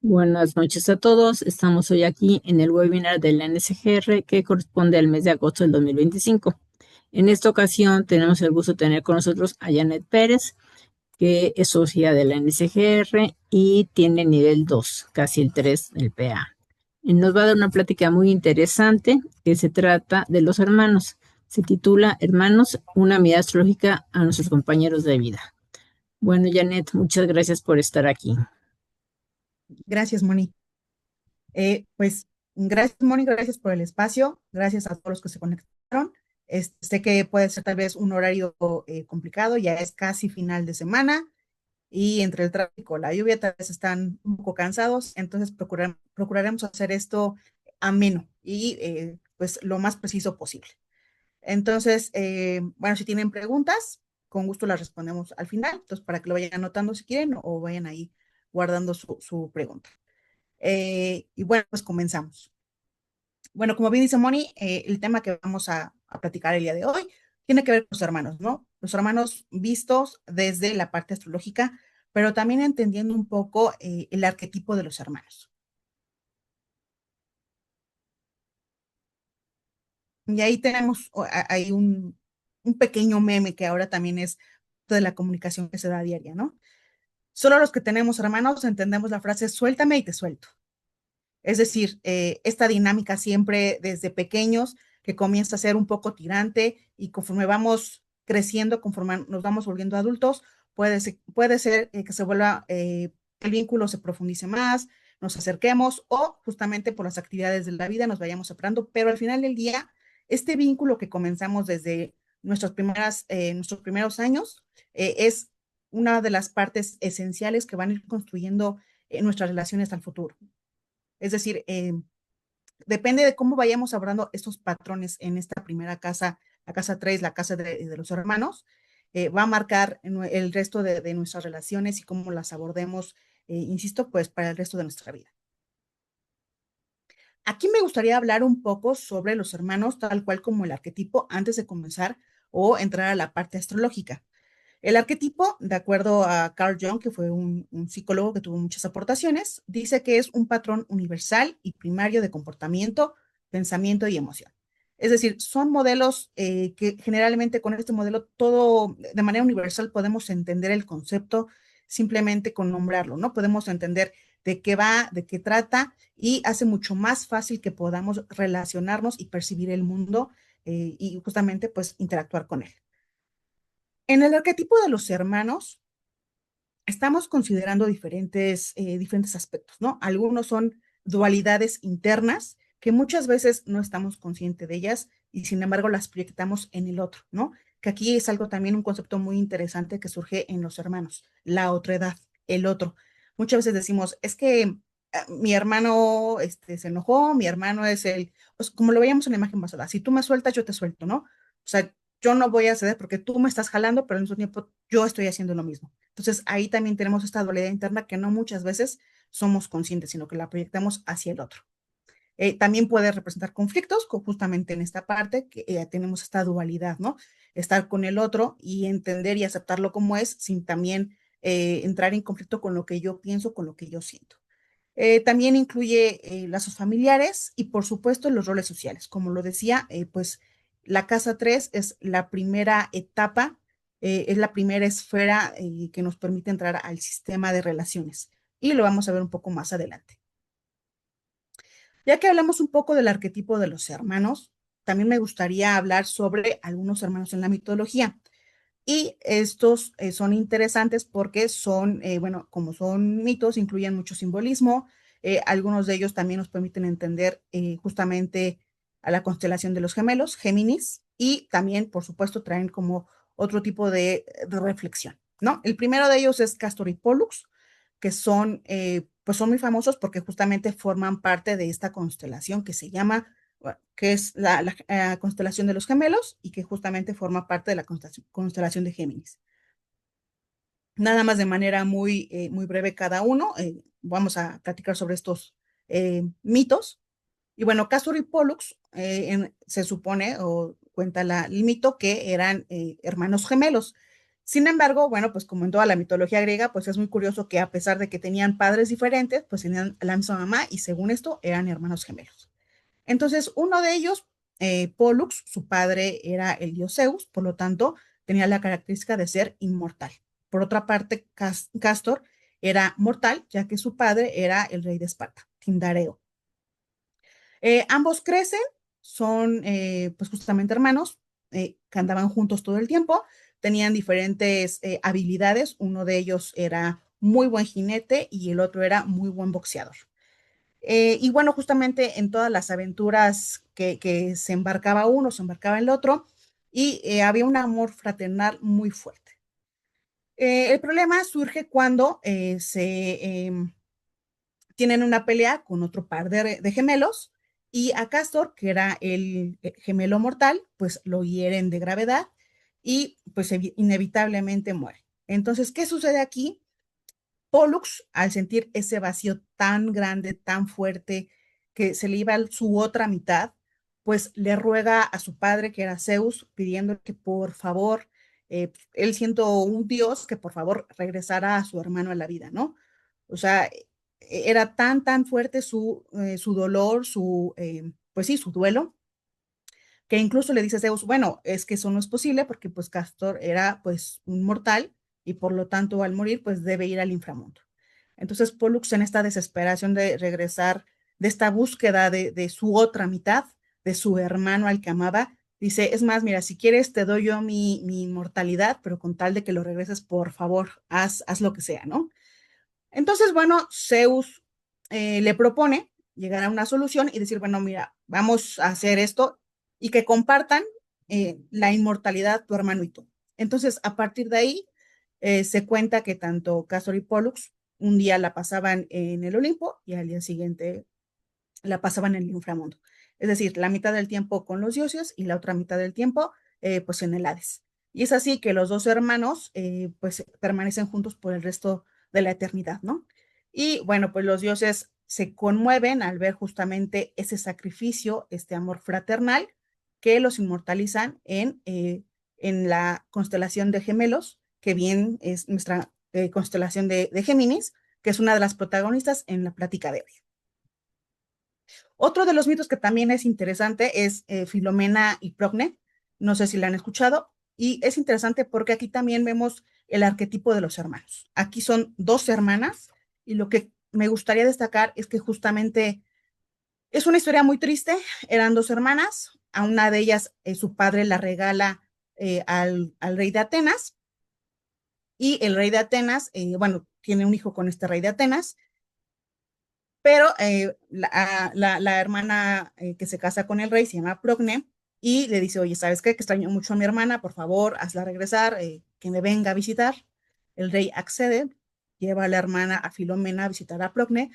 Buenas noches a todos. Estamos hoy aquí en el webinar de la NSGR que corresponde al mes de agosto del 2025. En esta ocasión tenemos el gusto de tener con nosotros a Janet Pérez, que es socia de la NSGR y tiene nivel 2, casi el 3 del PA. Y nos va a dar una plática muy interesante que se trata de los hermanos. Se titula Hermanos, una mirada astrológica a nuestros compañeros de vida. Bueno, Janet, muchas gracias por estar aquí. Gracias, Moni. Pues gracias, Moni, gracias por el espacio, gracias a todos los que se conectaron. Sé que puede ser tal vez un horario complicado, ya es casi final de semana y entre el tráfico, la lluvia, tal vez están un poco cansados, entonces procuraremos hacer esto ameno y pues lo más preciso posible. Entonces, bueno, si tienen preguntas, con gusto las respondemos al final, entonces para que lo vayan anotando si quieren o vayan ahí guardando su pregunta. Y bueno, pues comenzamos. Bueno, como bien dice Moni, el tema que vamos a platicar el día de hoy tiene que ver con los hermanos, ¿no? Los hermanos vistos desde la parte astrológica, pero también entendiendo un poco el arquetipo de los hermanos. Y ahí tenemos hay un pequeño meme que ahora también es de la comunicación que se da a diaria, ¿no? Solo los que tenemos hermanos entendemos la frase suéltame y te suelto. Es decir, esta dinámica siempre desde pequeños que comienza a ser un poco tirante y conforme vamos creciendo, conforme nos vamos volviendo adultos, puede ser que se vuelva, el vínculo se profundice más, nos acerquemos o justamente por las actividades de la vida nos vayamos separando, pero al final del día, este vínculo que comenzamos desde nuestros primeros años es una de las partes esenciales que van a ir construyendo nuestras relaciones al futuro. Es decir, depende de cómo vayamos abordando estos patrones en esta primera casa, la casa 3, la casa de los hermanos, va a marcar el resto de nuestras relaciones y cómo las abordemos, insisto, pues para el resto de nuestra vida. Aquí me gustaría hablar un poco sobre los hermanos, tal cual como el arquetipo, antes de comenzar o entrar a la parte astrológica. El arquetipo, de acuerdo a Carl Jung, que fue un psicólogo que tuvo muchas aportaciones, dice que es un patrón universal y primario de comportamiento, pensamiento y emoción. Es decir, son modelos que generalmente con este modelo todo de manera universal podemos entender el concepto simplemente con nombrarlo, ¿no? Podemos entender de qué va, de qué trata y hace mucho más fácil que podamos relacionarnos y percibir el mundo y justamente pues interactuar con él. En el arquetipo de los hermanos, estamos considerando diferentes aspectos, ¿no? Algunos son dualidades internas que muchas veces no estamos conscientes de ellas y sin embargo las proyectamos en el otro, ¿no? Que aquí es algo también un concepto muy interesante que surge en los hermanos, la otredad, el otro. Muchas veces decimos, es que mi hermano se enojó, mi hermano es pues, como lo veíamos en la imagen pasada, si tú me sueltas, yo te suelto, ¿no? O sea, yo no voy a ceder porque tú me estás jalando, pero al mismo tiempo yo estoy haciendo lo mismo. Entonces ahí también tenemos esta dualidad interna que no muchas veces somos conscientes, sino que la proyectamos hacia el otro. También puede representar conflictos, justamente en esta parte, que tenemos esta dualidad, ¿no? Estar con el otro y entender y aceptarlo como es, sin también entrar en conflicto con lo que yo pienso, con lo que yo siento. También incluye lazos familiares y, por supuesto, los roles sociales. Como lo decía, pues la casa 3 es la primera etapa, es la primera esfera que nos permite entrar al sistema de relaciones. Y lo vamos a ver un poco más adelante. Ya que hablamos un poco del arquetipo de los hermanos, también me gustaría hablar sobre algunos hermanos en la mitología. Y estos son interesantes porque son, bueno, como son mitos, incluyen mucho simbolismo. Algunos de ellos también nos permiten entender justamente a la constelación de los gemelos, Géminis, y también, por supuesto, traen como otro tipo de reflexión, ¿no? El primero de ellos es Castor y Pollux, que son, pues son muy famosos porque justamente forman parte de esta constelación que se llama que es la constelación de los gemelos y que justamente forma parte de la constelación de Géminis. Nada más de manera muy breve cada uno, vamos a platicar sobre estos mitos. Y bueno, Castor y Pollux se supone o cuenta el mito que eran hermanos gemelos. Sin embargo, bueno, pues como en toda la mitología griega, pues es muy curioso que a pesar de que tenían padres diferentes, pues tenían la misma mamá y según esto eran hermanos gemelos. Entonces, uno de ellos, Pollux, su padre era el dios Zeus, por lo tanto, tenía la característica de ser inmortal. Por otra parte, Castor era mortal, ya que su padre era el rey de Esparta, Tindareo. Ambos crecen, son pues justamente hermanos, que andaban juntos todo el tiempo, tenían diferentes habilidades, uno de ellos era muy buen jinete y el otro era muy buen boxeador. Y bueno, justamente en todas las aventuras que se embarcaba uno, se embarcaba el otro, y había un amor fraternal muy fuerte. El problema surge cuando tienen una pelea con otro par de gemelos y a Castor, que era el gemelo mortal, pues lo hieren de gravedad y pues inevitablemente muere. Entonces, ¿qué sucede aquí? Pollux, al sentir ese vacío tan grande, tan fuerte, que se le iba su otra mitad, pues le ruega a su padre, que era Zeus, pidiendo que por favor, él siendo un dios, que por favor regresara a su hermano a la vida, ¿no? O sea, era tan, tan fuerte su dolor, pues sí, su duelo, que incluso le dice a Zeus, bueno, es que eso no es posible porque pues Castor era pues un mortal y por lo tanto al morir pues debe ir al inframundo. Entonces Pollux en esta desesperación de regresar, de esta búsqueda de su otra mitad, de su hermano al que amaba, dice, es más, mira, si quieres te doy yo mi inmortalidad, pero con tal de que lo regreses, por favor, haz lo que sea, ¿no? Entonces, bueno, Zeus le propone llegar a una solución y decir, bueno, mira, vamos a hacer esto y que compartan la inmortalidad tu hermano y tú. Entonces, a partir de ahí, se cuenta que tanto Castor y Pollux un día la pasaban en el Olimpo y al día siguiente la pasaban en el inframundo. Es decir, la mitad del tiempo con los dioses y la otra mitad del tiempo pues en el Hades. Y es así que los dos hermanos pues permanecen juntos por el resto de la eternidad, ¿no? Y bueno, pues los dioses se conmueven al ver justamente ese sacrificio, este amor fraternal que los inmortalizan en la constelación de gemelos, que bien es nuestra constelación de Géminis, que es una de las protagonistas en la plática de hoy. Otro de los mitos que también es interesante es Filomena y Procne. No sé si la han escuchado. Y es interesante porque aquí también vemos el arquetipo de los hermanos. Aquí son dos hermanas y lo que me gustaría destacar es que justamente es una historia muy triste. Eran dos hermanas. A una de ellas su padre la regala al rey de Atenas y el rey de Atenas, bueno, tiene un hijo con este rey de Atenas, pero la hermana que se casa con el rey se llama Procne y le dice, oye, ¿sabes qué? Que extraño mucho a mi hermana, por favor, hazla regresar, que me venga a visitar. El rey accede, lleva a la hermana a Filomena a visitar a Procne,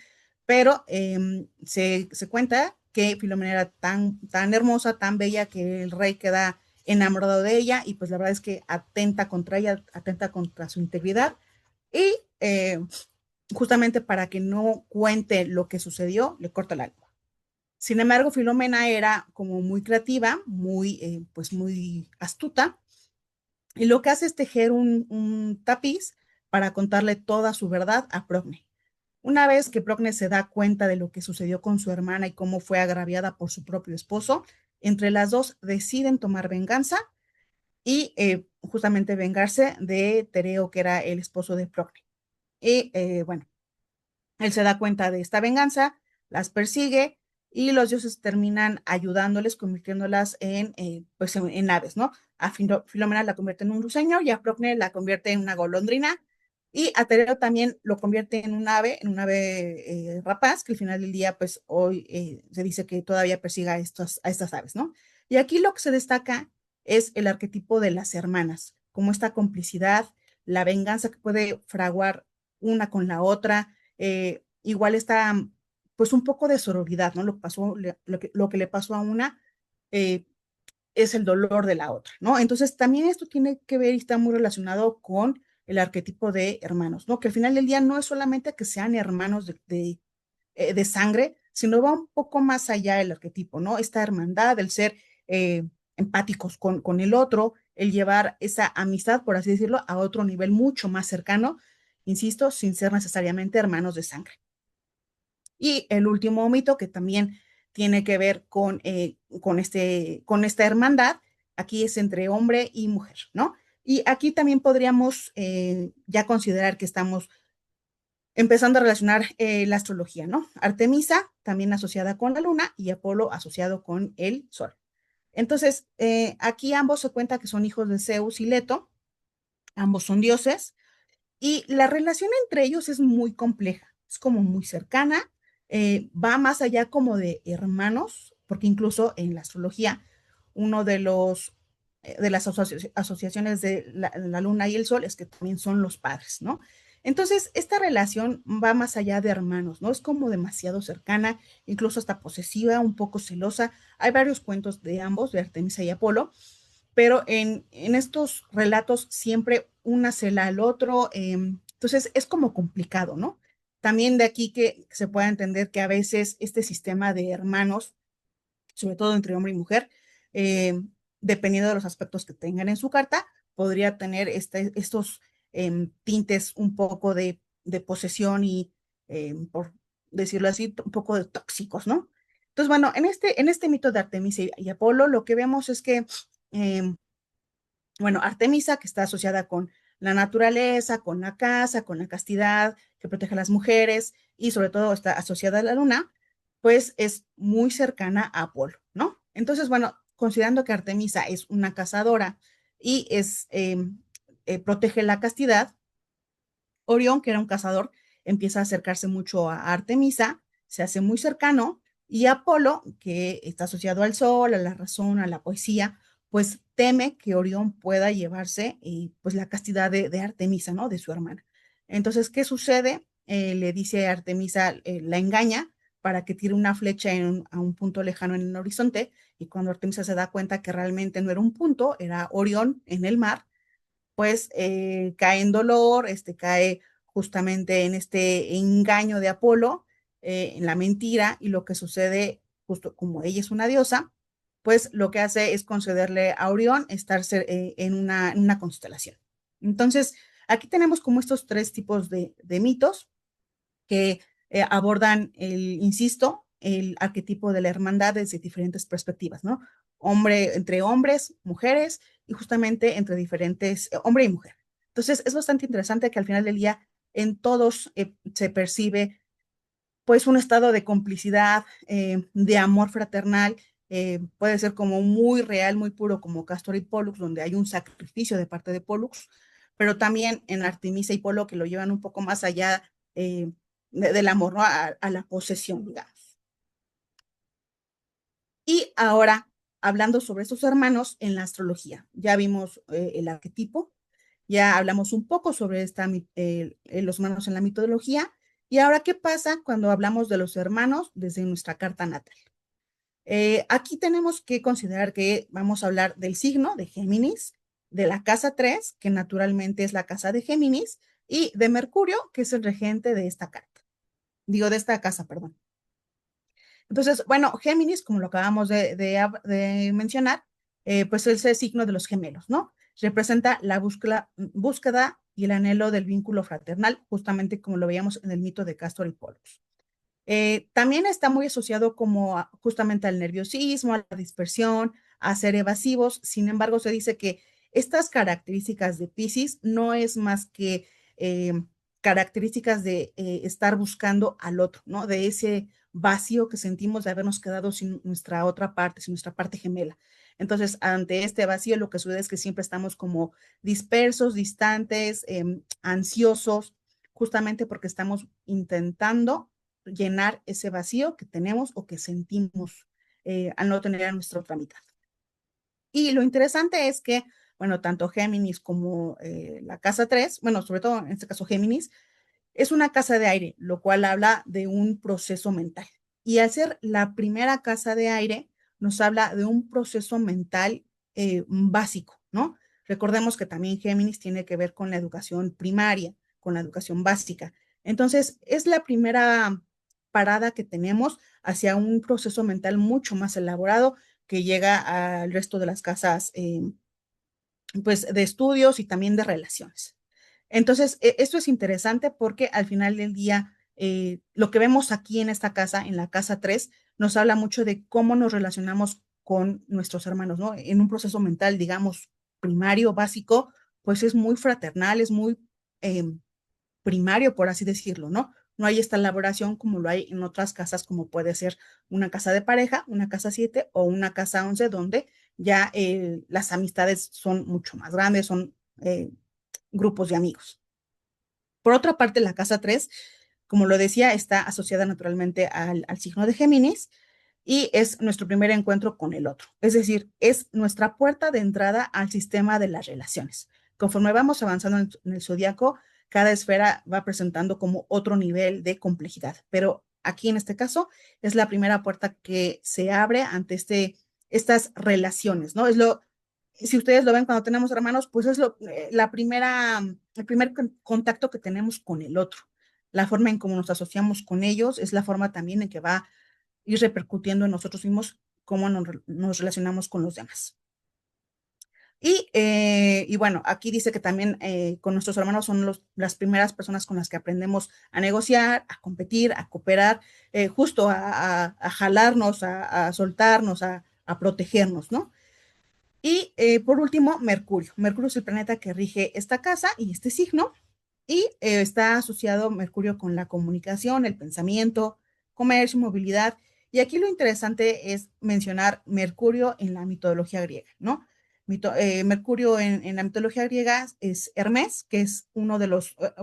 pero se cuenta que Filomena era tan, tan hermosa, tan bella, que el rey queda enamorado de ella y pues la verdad es que atenta contra ella, atenta contra su integridad y justamente para que no cuente lo que sucedió, le corta la lengua. Sin embargo, Filomena era como muy creativa, pues muy astuta, y lo que hace es tejer un tapiz para contarle toda su verdad a Procne. Una vez que Procne se da cuenta de lo que sucedió con su hermana y cómo fue agraviada por su propio esposo, entre las dos deciden tomar venganza y justamente vengarse de Tereo, que era el esposo de Procne. Y bueno, él se da cuenta de esta venganza, las persigue y los dioses terminan ayudándoles, convirtiéndolas pues en aves, ¿no? A Filomena la convierte en un ruiseñor y a Procne la convierte en una golondrina y a Tereo también lo convierte en un ave rapaz, que al final del día, pues hoy se dice que todavía persiga a estas aves, ¿no? Y aquí lo que se destaca es el arquetipo de las hermanas, como esta complicidad, la venganza que puede fraguar una con la otra, igual está pues un poco de sororidad, ¿no? Lo que le pasó a una eh, es el dolor de la otra, ¿no? Entonces también esto tiene que ver y está muy relacionado con el arquetipo de hermanos, ¿no? Que al final del día no es solamente que sean hermanos de sangre, sino va un poco más allá el arquetipo, ¿no? Esta hermandad, el ser empáticos con el otro, el llevar esa amistad, por así decirlo, a otro nivel mucho más cercano, insisto, sin ser necesariamente hermanos de sangre. Y el último mito que también tiene que ver con esta hermandad, aquí es entre hombre y mujer, ¿no? Y aquí también podríamos ya considerar que estamos empezando a relacionar la astrología, ¿no? Artemisa también asociada con la luna y Apolo asociado con el sol. Entonces, aquí ambos se cuenta que son hijos de Zeus y Leto, ambos son dioses, y la relación entre ellos es muy compleja, es como muy cercana, va más allá como de hermanos, porque incluso en la astrología, uno de las asociaciones de la luna y el sol es que también son los padres, ¿no? Entonces, esta relación va más allá de hermanos, ¿no? Es como demasiado cercana, incluso hasta posesiva, un poco celosa. Hay varios cuentos de ambos, de Artemisa y Apolo, pero en estos relatos siempre una cela al otro, entonces es como complicado, ¿no? También de aquí que se pueda entender que a veces este sistema de hermanos, sobre todo entre hombre y mujer, eh, dependiendo de los aspectos que tengan en su carta, podría tener estos tintes un poco de posesión y, por decirlo así, un poco de tóxicos, ¿no? Entonces, bueno, en este mito de Artemisa y Apolo, lo que vemos es que eh, bueno, Artemisa, que está asociada con la naturaleza, con la casa, con la castidad, que protege a las mujeres y sobre todo está asociada a la luna, pues es muy cercana a Apolo, ¿no? Entonces, bueno, considerando que Artemisa es una cazadora y protege la castidad, Orión, que era un cazador, empieza a acercarse mucho a Artemisa, se hace muy cercano, y Apolo, que está asociado al sol, a la razón, a la poesía, pues teme que Orión pueda llevarse pues la castidad de Artemisa, ¿no? De su hermana. Entonces, ¿qué sucede? Le dice a Artemisa, la engaña para que tire una flecha a un punto lejano en el horizonte, y cuando Artemisa se da cuenta que realmente no era un punto, era Orión en el mar, pues cae en dolor, cae justamente en este engaño de Apolo, en la mentira, y lo que sucede, justo como ella es una diosa, pues lo que hace es concederle a Orión estar en una constelación. Entonces, aquí tenemos como estos tres tipos de mitos que abordan insisto, el arquetipo de la hermandad desde diferentes perspectivas, ¿no? Hombre, entre hombres, mujeres y justamente entre diferentes, hombre y mujer. Entonces, es bastante interesante que al final del día en todos se percibe pues un estado de complicidad, de amor fraternal, puede ser como muy real, muy puro, como Castor y Pollux, donde hay un sacrificio de parte de Pollux, pero también en Artemisa y Polo que lo llevan un poco más allá del amor, ¿no? A la posesión, digamos. Y ahora, hablando sobre estos hermanos en la astrología, ya vimos el arquetipo, ya hablamos un poco sobre los hermanos en la mitología, y ahora, ¿qué pasa cuando hablamos de los hermanos desde nuestra carta natal? Aquí tenemos que considerar que vamos a hablar del signo de Géminis, de la casa 3 que naturalmente es la casa de Géminis, y de Mercurio, que es el regente de esta carta. Digo, de esta casa, perdón. Entonces, bueno, Géminis, como lo acabamos de mencionar, pues es el signo de los gemelos, ¿no? Representa la búsqueda y el anhelo del vínculo fraternal, justamente como lo veíamos en el mito de Castor y Pollux. También está muy asociado como justamente al nerviosismo, a la dispersión, a ser evasivos. Sin embargo, se dice que estas características de Piscis no es más que eh, características de estar buscando al otro, ¿no? De ese vacío que sentimos de habernos quedado sin nuestra otra parte, sin nuestra parte gemela. Entonces, ante este vacío, lo que sucede es que siempre estamos como dispersos, distantes, ansiosos, justamente porque estamos intentando llenar ese vacío que tenemos o que sentimos al no tener a nuestra otra mitad. Y lo interesante es que, bueno, tanto Géminis como la casa 3, bueno, sobre todo en este caso Géminis, es una casa de aire, lo cual habla de un proceso mental. Y al ser la primera casa de aire, nos habla de un proceso mental básico, ¿no? Recordemos que también Géminis tiene que ver con la educación primaria, con la educación básica. Entonces, es la primera parada que tenemos hacia un proceso mental mucho más elaborado que llega al resto de las casas pues, de estudios y también de relaciones. Entonces, esto es interesante porque al final del día, lo que vemos aquí en esta casa, en la casa 3, nos habla mucho de cómo nos relacionamos con nuestros hermanos, ¿no? En un proceso mental, digamos, primario, básico, pues es muy fraternal, es muy eh, primario, por así decirlo, ¿no? No hay esta elaboración como lo hay en otras casas, como puede ser una casa de pareja, una casa 7 o una casa 11, donde ya las amistades son mucho más grandes, son grupos de amigos. Por otra parte, la casa 3, como lo decía, está asociada naturalmente al signo de Géminis y es nuestro primer encuentro con el otro. Es decir, es nuestra puerta de entrada al sistema de las relaciones. Conforme vamos avanzando en el zodiaco, cada esfera va presentando como otro nivel de complejidad, pero aquí en este caso es la primera puerta que se abre ante estas relaciones, ¿no? Si ustedes lo ven cuando tenemos hermanos, pues es el primer contacto que tenemos con el otro. La forma en cómo nos asociamos con ellos es la forma también en que va a ir repercutiendo en nosotros mismos cómo nos relacionamos con los demás. Y bueno, aquí dice que también con nuestros hermanos son las primeras personas con las que aprendemos a negociar, a competir, a cooperar, justo a jalarnos, a soltarnos, a protegernos, ¿no? Y por último, Mercurio. Mercurio es el planeta que rige esta casa y este signo, y está asociado Mercurio con la comunicación, el pensamiento, comercio, movilidad. Y aquí lo interesante es mencionar Mercurio en la mitología griega, ¿no? Mercurio en la mitología griega es Hermes, que es uno de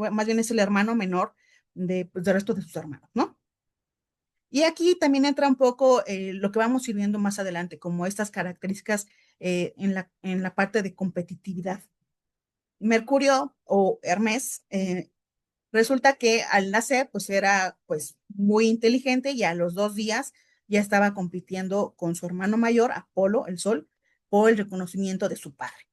más bien es el hermano menor pues, del resto de sus hermanos, ¿no? Y aquí también entra un poco lo que vamos a ir viendo más adelante, como estas características en la parte de competitividad. Mercurio o Hermes, resulta que al nacer, pues era pues muy inteligente y a los 2 días ya estaba compitiendo con su hermano mayor, Apolo, el Sol, por el reconocimiento de su padre.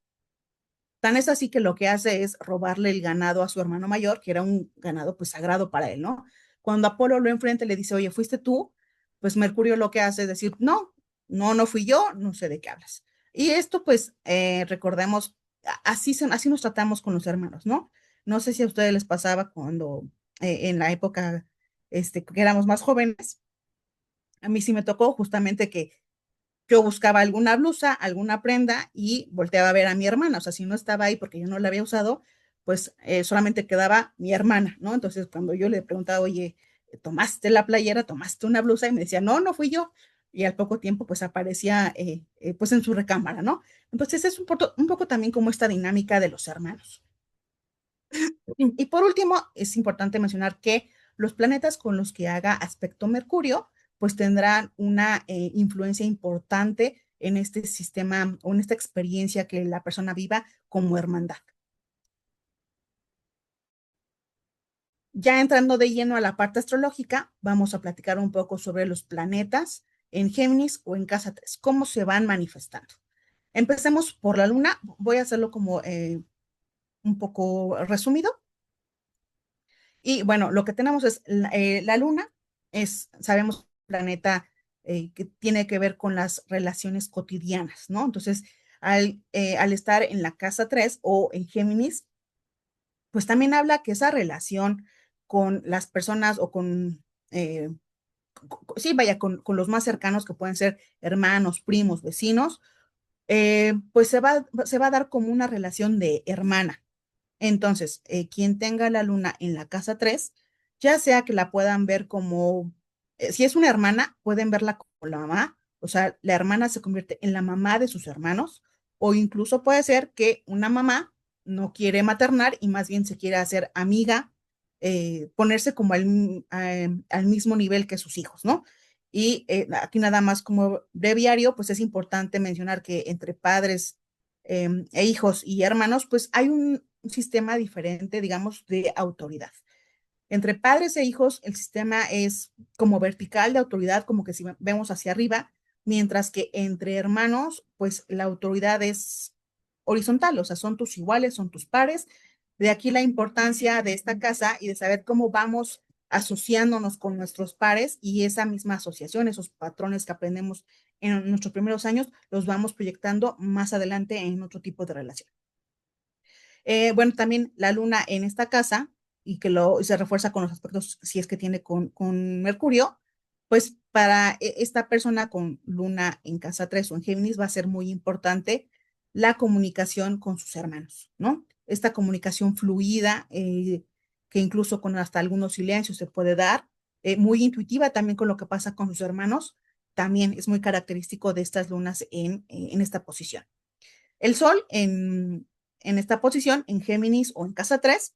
Tan es así que lo que hace es robarle el ganado a su hermano mayor, que era un ganado pues sagrado para él, ¿no? Cuando Apolo lo enfrenta y le dice, oye, ¿fuiste tú? Pues Mercurio lo que hace es decir, no, no fui yo, no sé de qué hablas. Y esto pues recordemos, así nos tratamos con los hermanos, ¿no? No sé si a ustedes les pasaba cuando en la época que éramos más jóvenes, a mí sí me tocó justamente que yo buscaba alguna blusa, alguna prenda y volteaba a ver a mi hermana. O sea, si no estaba ahí porque yo no la había usado, pues solamente quedaba mi hermana, ¿no? Entonces, cuando yo le preguntaba, oye, ¿tomaste la playera? ¿Tomaste una blusa? Y me decía, no, no fui yo. Y al poco tiempo, pues aparecía, pues en su recámara, ¿no? Entonces, es un poco también como esta dinámica de los hermanos. Y por último, es importante mencionar que los planetas con los que haga aspecto Mercurio, pues tendrán una influencia importante en este sistema o en esta experiencia que la persona viva como hermandad. Ya entrando de lleno a la parte astrológica, vamos a platicar un poco sobre los planetas en Géminis o en casa 3, cómo se van manifestando. Empecemos por la luna, voy a hacerlo como un poco resumido. Y bueno, lo que tenemos es la Luna, sabemos, un planeta que tiene que ver con las relaciones cotidianas, ¿no? Entonces, al estar en la casa 3 o en Géminis, pues también habla que esa relación con las personas o eh, sí, vaya, con los más cercanos que pueden ser hermanos, primos, vecinos, pues se va a dar como una relación de hermana. Entonces, quien tenga la luna en la casa 3, ya sea que la puedan ver como, si es una hermana, pueden verla como la mamá, o sea, la hermana se convierte en la mamá de sus hermanos, o incluso puede ser que una mamá no quiere maternar y más bien se quiere hacer amiga, ponerse como al mismo nivel que sus hijos, ¿no? Y aquí nada más como breviario, pues es importante mencionar que entre padres e hijos y hermanos, pues hay un sistema diferente, digamos, de autoridad. Entre padres e hijos, el sistema es como vertical de autoridad, como que si vemos hacia arriba, mientras que entre hermanos, pues la autoridad es horizontal, o sea, son tus iguales, son tus pares. De aquí la importancia de esta casa y de saber cómo vamos asociándonos con nuestros pares y esa misma asociación, esos patrones que aprendemos en nuestros primeros años, los vamos proyectando más adelante en otro tipo de relación. Bueno, también la luna en esta casa y que se refuerza con los aspectos, si es que tiene con Mercurio, pues para esta persona con luna en casa 3 o en Géminis va a ser muy importante la comunicación con sus hermanos, ¿no? Esta comunicación fluida, que incluso con hasta algunos silencios se puede dar, muy intuitiva también con lo que pasa con sus hermanos, también es muy característico de estas lunas en esta posición. El Sol en esta posición, en Géminis o en casa 3,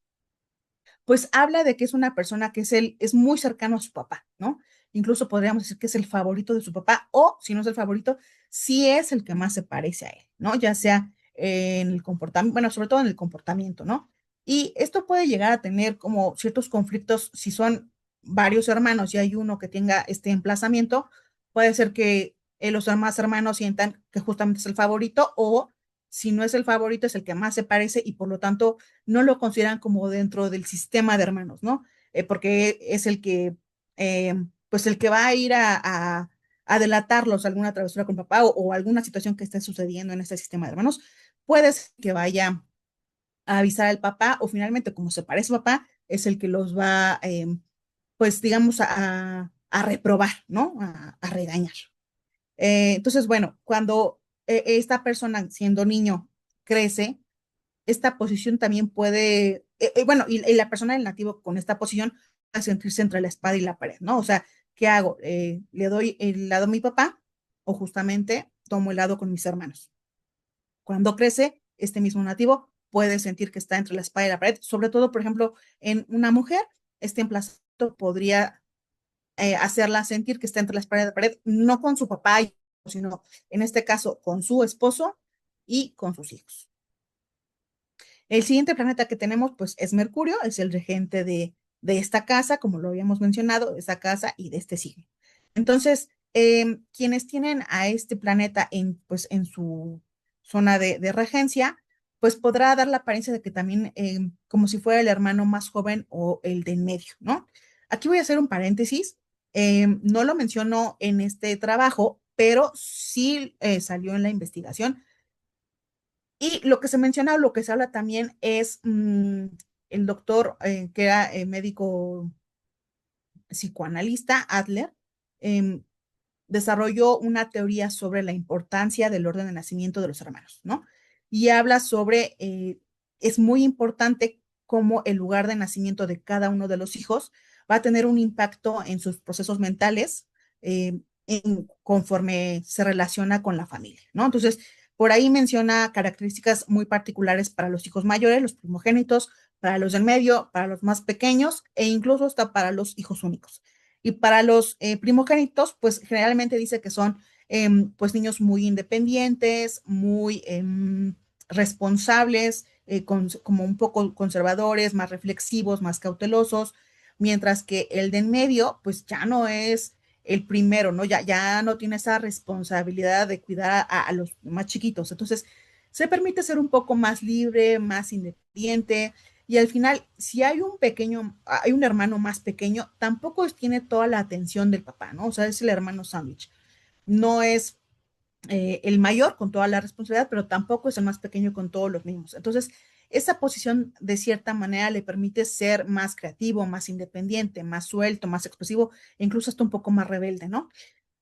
pues habla de que es una persona que es muy cercano a su papá, ¿no? Incluso podríamos decir que es el favorito de su papá, o si no es el favorito, sí es el que más se parece a él, ¿no? Ya sea en el comportamiento, bueno, sobre todo en el comportamiento, ¿no? Y esto puede llegar a tener como ciertos conflictos si son varios hermanos y hay uno que tenga este emplazamiento, puede ser que los demás hermanos sientan que justamente es el favorito, o si no es el favorito, es el que más se parece y por lo tanto no lo consideran como dentro del sistema de hermanos, ¿no? Porque es el que, eh, pues el que va a ir a delatarlos alguna travesura con papá o alguna situación que esté sucediendo en este sistema de hermanos, puede ser que vaya a avisar al papá o finalmente, como se parece papá, es el que los va, pues digamos, a reprobar, ¿no? A regañar. Entonces, bueno, cuando esta persona siendo niño crece, esta posición también puede, bueno, y la persona del nativo con esta posición va a sentirse entre la espada y la pared, ¿no? O sea, ¿qué hago? ¿Le doy el lado a mi papá o justamente tomo el lado con mis hermanos? Cuando crece, este mismo nativo puede sentir que está entre la espada y la pared, sobre todo, por ejemplo, en una mujer, este emplazamiento podría hacerla sentir que está entre la espada y la pared, no con su papá, sino en este caso con su esposo y con sus hijos. El siguiente planeta que tenemos, pues, es Mercurio, es el regente de esta casa, como lo habíamos mencionado, de esta casa y de este signo. Entonces, quienes tienen a este planeta pues, en su zona de regencia, pues podrá dar la apariencia de que también, como si fuera el hermano más joven o el de en medio, ¿no? Aquí voy a hacer un paréntesis. No lo menciono en este trabajo, pero sí salió en la investigación y lo que se menciona o lo que se habla también es el doctor que era médico psicoanalista, Adler, em, desarrolló una teoría sobre la importancia del orden de nacimiento de los hermanos, ¿no? Y habla sobre, es muy importante cómo el lugar de nacimiento de cada uno de los hijos va a tener un impacto en sus procesos mentales conforme se relaciona con la familia, ¿no? Entonces, por ahí menciona características muy particulares para los hijos mayores, los primogénitos, para los del medio, para los más pequeños e incluso hasta para los hijos únicos. Y para los primogénitos, pues generalmente dice que son pues niños muy independientes, muy responsables, como un poco conservadores, más reflexivos, más cautelosos, mientras que el de en medio, pues ya no es el primero, ¿no? Ya no tiene esa responsabilidad de cuidar a los más chiquitos. Entonces, se permite ser un poco más libre, más independiente, y al final, si hay un pequeño, hay un hermano más pequeño, tampoco tiene toda la atención del papá, ¿no? O sea, es el hermano sándwich. No es el mayor con toda la responsabilidad, pero tampoco es el más pequeño con todos los mismos. Entonces, esa posición de cierta manera le permite ser más creativo, más independiente, más suelto, más expresivo, e incluso hasta un poco más rebelde, ¿no?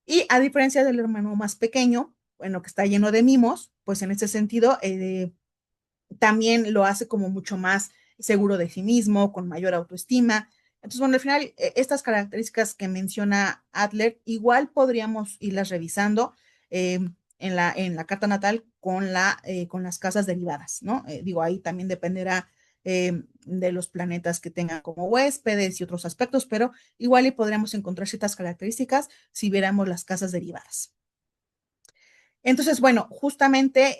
Y a diferencia del hermano más pequeño, bueno, que está lleno de mimos, pues en ese sentido, también lo hace como mucho más seguro de sí mismo, con mayor autoestima. Entonces, bueno, al final, estas características que menciona Adler, igual podríamos irlas revisando en la carta natal con las casas derivadas, ¿no? Digo, ahí también dependerá de los planetas que tengan como huéspedes y otros aspectos, pero igual y podríamos encontrar ciertas características si viéramos las casas derivadas. Entonces, bueno, justamente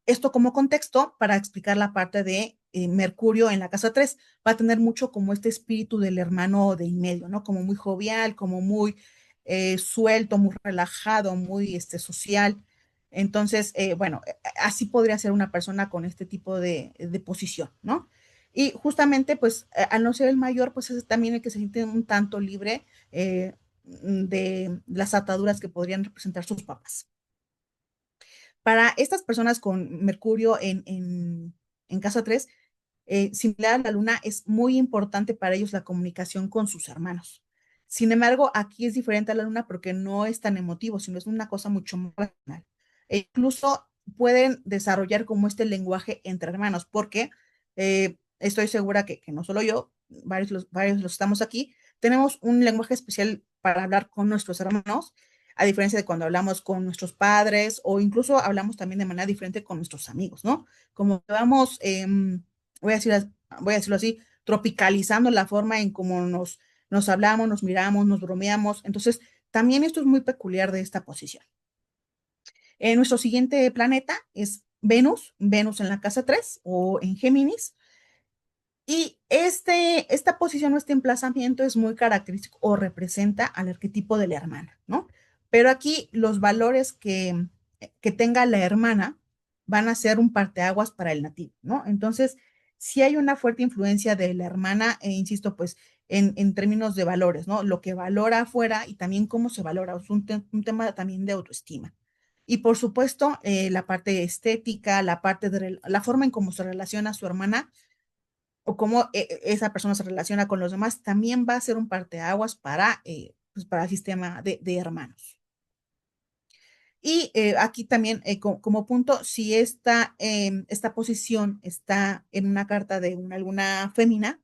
esto como contexto para explicar la parte de Mercurio en la casa 3 va a tener mucho como este espíritu del hermano de en medio, ¿no? Como muy jovial, como muy suelto, muy relajado, muy social. Entonces, bueno, así podría ser una persona con este tipo de posición, ¿no? Y justamente, pues, al no ser el mayor, pues es también el que se siente un tanto libre de las ataduras que podrían representar sus papás. Para estas personas con Mercurio en casa 3, similar a la luna, es muy importante para ellos la comunicación con sus hermanos. Sin embargo, aquí es diferente a la luna porque no es tan emotivo, sino es una cosa mucho más racional. E incluso pueden desarrollar como este lenguaje entre hermanos, porque estoy segura que no solo yo, varios los estamos aquí, tenemos un lenguaje especial para hablar con nuestros hermanos, a diferencia de cuando hablamos con nuestros padres o incluso hablamos también de manera diferente con nuestros amigos, ¿no? Como que vamos, voy a decir, voy a decirlo así, tropicalizando la forma en cómo nos hablamos, nos miramos, nos bromeamos. Entonces, también esto es muy peculiar de esta posición. Nuestro siguiente planeta es Venus, Venus en la casa 3 o en Géminis. Y esta posición o este emplazamiento es muy característico o representa al arquetipo de la hermana, ¿no? Pero aquí los valores que tenga la hermana van a ser un parteaguas para el nativo, ¿no? Entonces, si hay una fuerte influencia de la hermana, insisto, pues en términos de valores, ¿no? Lo que valora afuera y también cómo se valora, es un tema también de autoestima. Y por supuesto, la parte estética, la parte de la forma en cómo se relaciona a su hermana o cómo esa persona se relaciona con los demás, también va a ser un parteaguas pues para el sistema de hermanos. Y aquí también, como punto, si esta posición está en una carta de alguna fémina,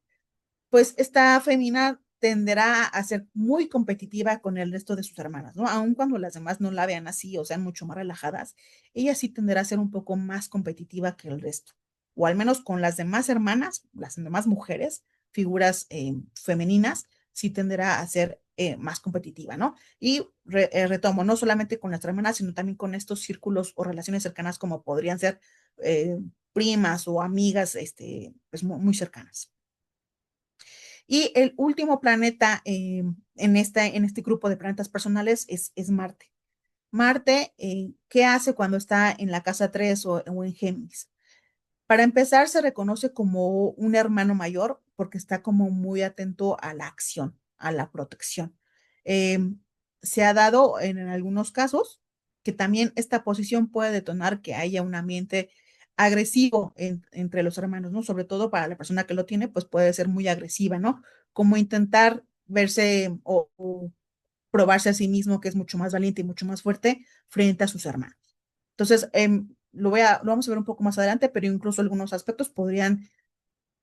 pues esta fémina tenderá a ser muy competitiva con el resto de sus hermanas, ¿no? Aun cuando las demás no la vean así o sean mucho más relajadas, ella sí tenderá a ser un poco más competitiva que el resto, o al menos con las demás hermanas, las demás mujeres, figuras femeninas, sí tenderá a ser más competitiva, ¿no? Y retomo, no solamente con las hermanas, sino también con estos círculos o relaciones cercanas como podrían ser eh, primas o amigas, pues muy cercanas. Y el último planeta en este grupo de planetas personales es Marte. Marte, ¿qué hace cuando está en la casa 3 o en Géminis? Para empezar, se reconoce como un hermano mayor porque está como muy atento a la acción, a la protección. Eh, Se ha dado en algunos casos que también esta posición puede detonar que haya un ambiente agresivo entre los hermanos, ¿no? Sobre todo para la persona que lo tiene, pues puede ser muy agresiva, ¿no? Como intentar verse o probarse a sí mismo que es mucho más valiente y mucho más fuerte frente a sus hermanos. Entonces, lo vamos a ver un poco más adelante, pero incluso algunos aspectos podrían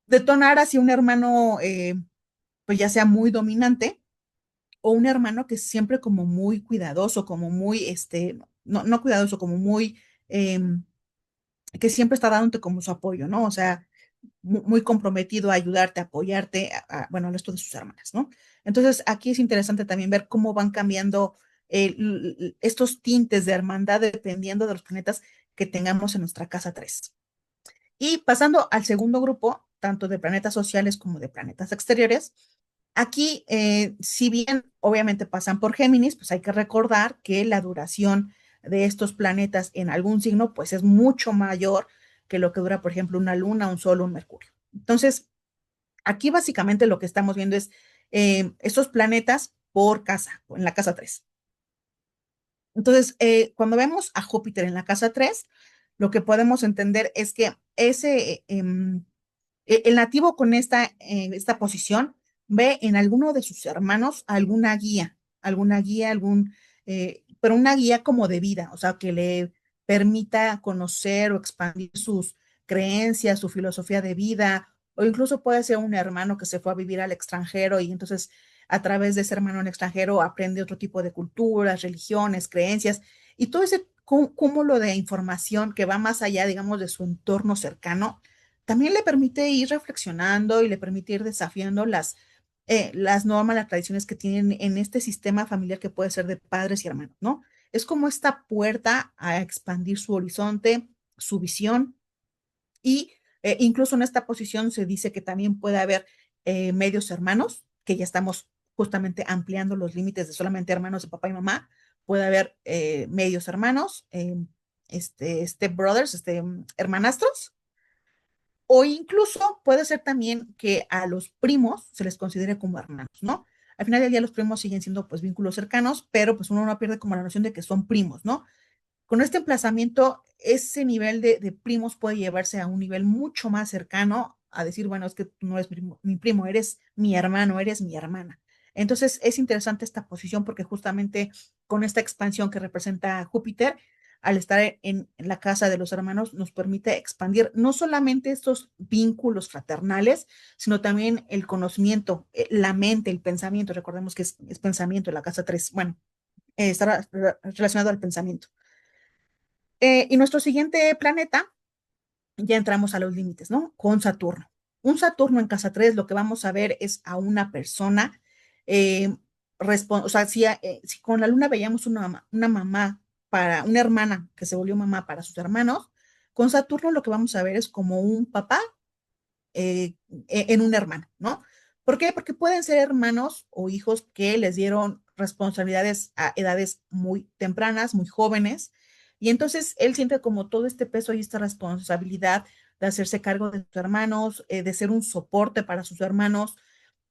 detonar hacia un hermano, pues ya sea muy dominante o un hermano que es siempre como muy cuidadoso, como muy, no cuidadoso, como muy, eh, que siempre está dándote como su apoyo, ¿no? O sea, muy comprometido a ayudarte, a apoyarte, bueno, al resto de sus hermanas, ¿no? Entonces, aquí es interesante también ver cómo van cambiando estos tintes de hermandad dependiendo de los planetas que tengamos en nuestra casa 3. Y pasando al segundo grupo, tanto de planetas sociales como de planetas exteriores, aquí, si bien obviamente pasan por Géminis, pues hay que recordar que la duración de estos planetas en algún signo, pues es mucho mayor que lo que dura, por ejemplo, una luna, un sol, un mercurio. Entonces, aquí básicamente lo que estamos viendo es estos planetas por casa, en la casa 3. Entonces, cuando vemos a Júpiter en la casa 3, lo que podemos entender es que el nativo con esta posición ve en alguno de sus hermanos alguna guía, pero una guía como de vida, o sea, que le permita conocer o expandir sus creencias, su filosofía de vida, o incluso puede ser un hermano que se fue a vivir al extranjero y entonces a través de ese hermano en extranjero aprende otro tipo de culturas, religiones, creencias y todo ese cúmulo de información que va más allá, digamos, de su entorno cercano también le permite ir reflexionando y le permite ir desafiando las normas, las tradiciones que tienen en este sistema familiar que puede ser de padres y hermanos, ¿no? Es como esta puerta a expandir su horizonte, su visión y incluso en esta posición se dice que también puede haber medios hermanos, que ya estamos justamente ampliando los límites de solamente hermanos de papá y mamá, puede haber medios hermanos, step brothers, hermanastros, o incluso puede ser también que a los primos se les considere como hermanos, ¿no? Al final del día los primos siguen siendo pues vínculos cercanos, pero pues uno no pierde como la noción de que son primos, ¿no? Con este emplazamiento, ese nivel de primos puede llevarse a un nivel mucho más cercano a decir, bueno, es que tú no eres mi primo, eres mi hermano, eres mi hermana. Entonces, es interesante esta posición porque justamente con esta expansión que representa Júpiter, al estar en la casa de los hermanos, nos permite expandir no solamente estos vínculos fraternales, sino también el conocimiento, la mente, el pensamiento. Recordemos que es pensamiento, la casa 3. Bueno, está relacionado al pensamiento. Y nuestro siguiente planeta, ya entramos a los límites, ¿no? Con Saturno. Un Saturno en casa 3, lo que vamos a ver es a una persona, eh, o sea, si con la luna veíamos una mamá para una hermana que se volvió mamá para sus hermanos, con Saturno lo que vamos a ver es como un papá en un hermano, ¿no? ¿Por qué? Porque pueden ser hermanos o hijos que les dieron responsabilidades a edades muy tempranas, muy jóvenes, y entonces él siente como todo este peso y esta responsabilidad de hacerse cargo de sus hermanos, de ser un soporte para sus hermanos,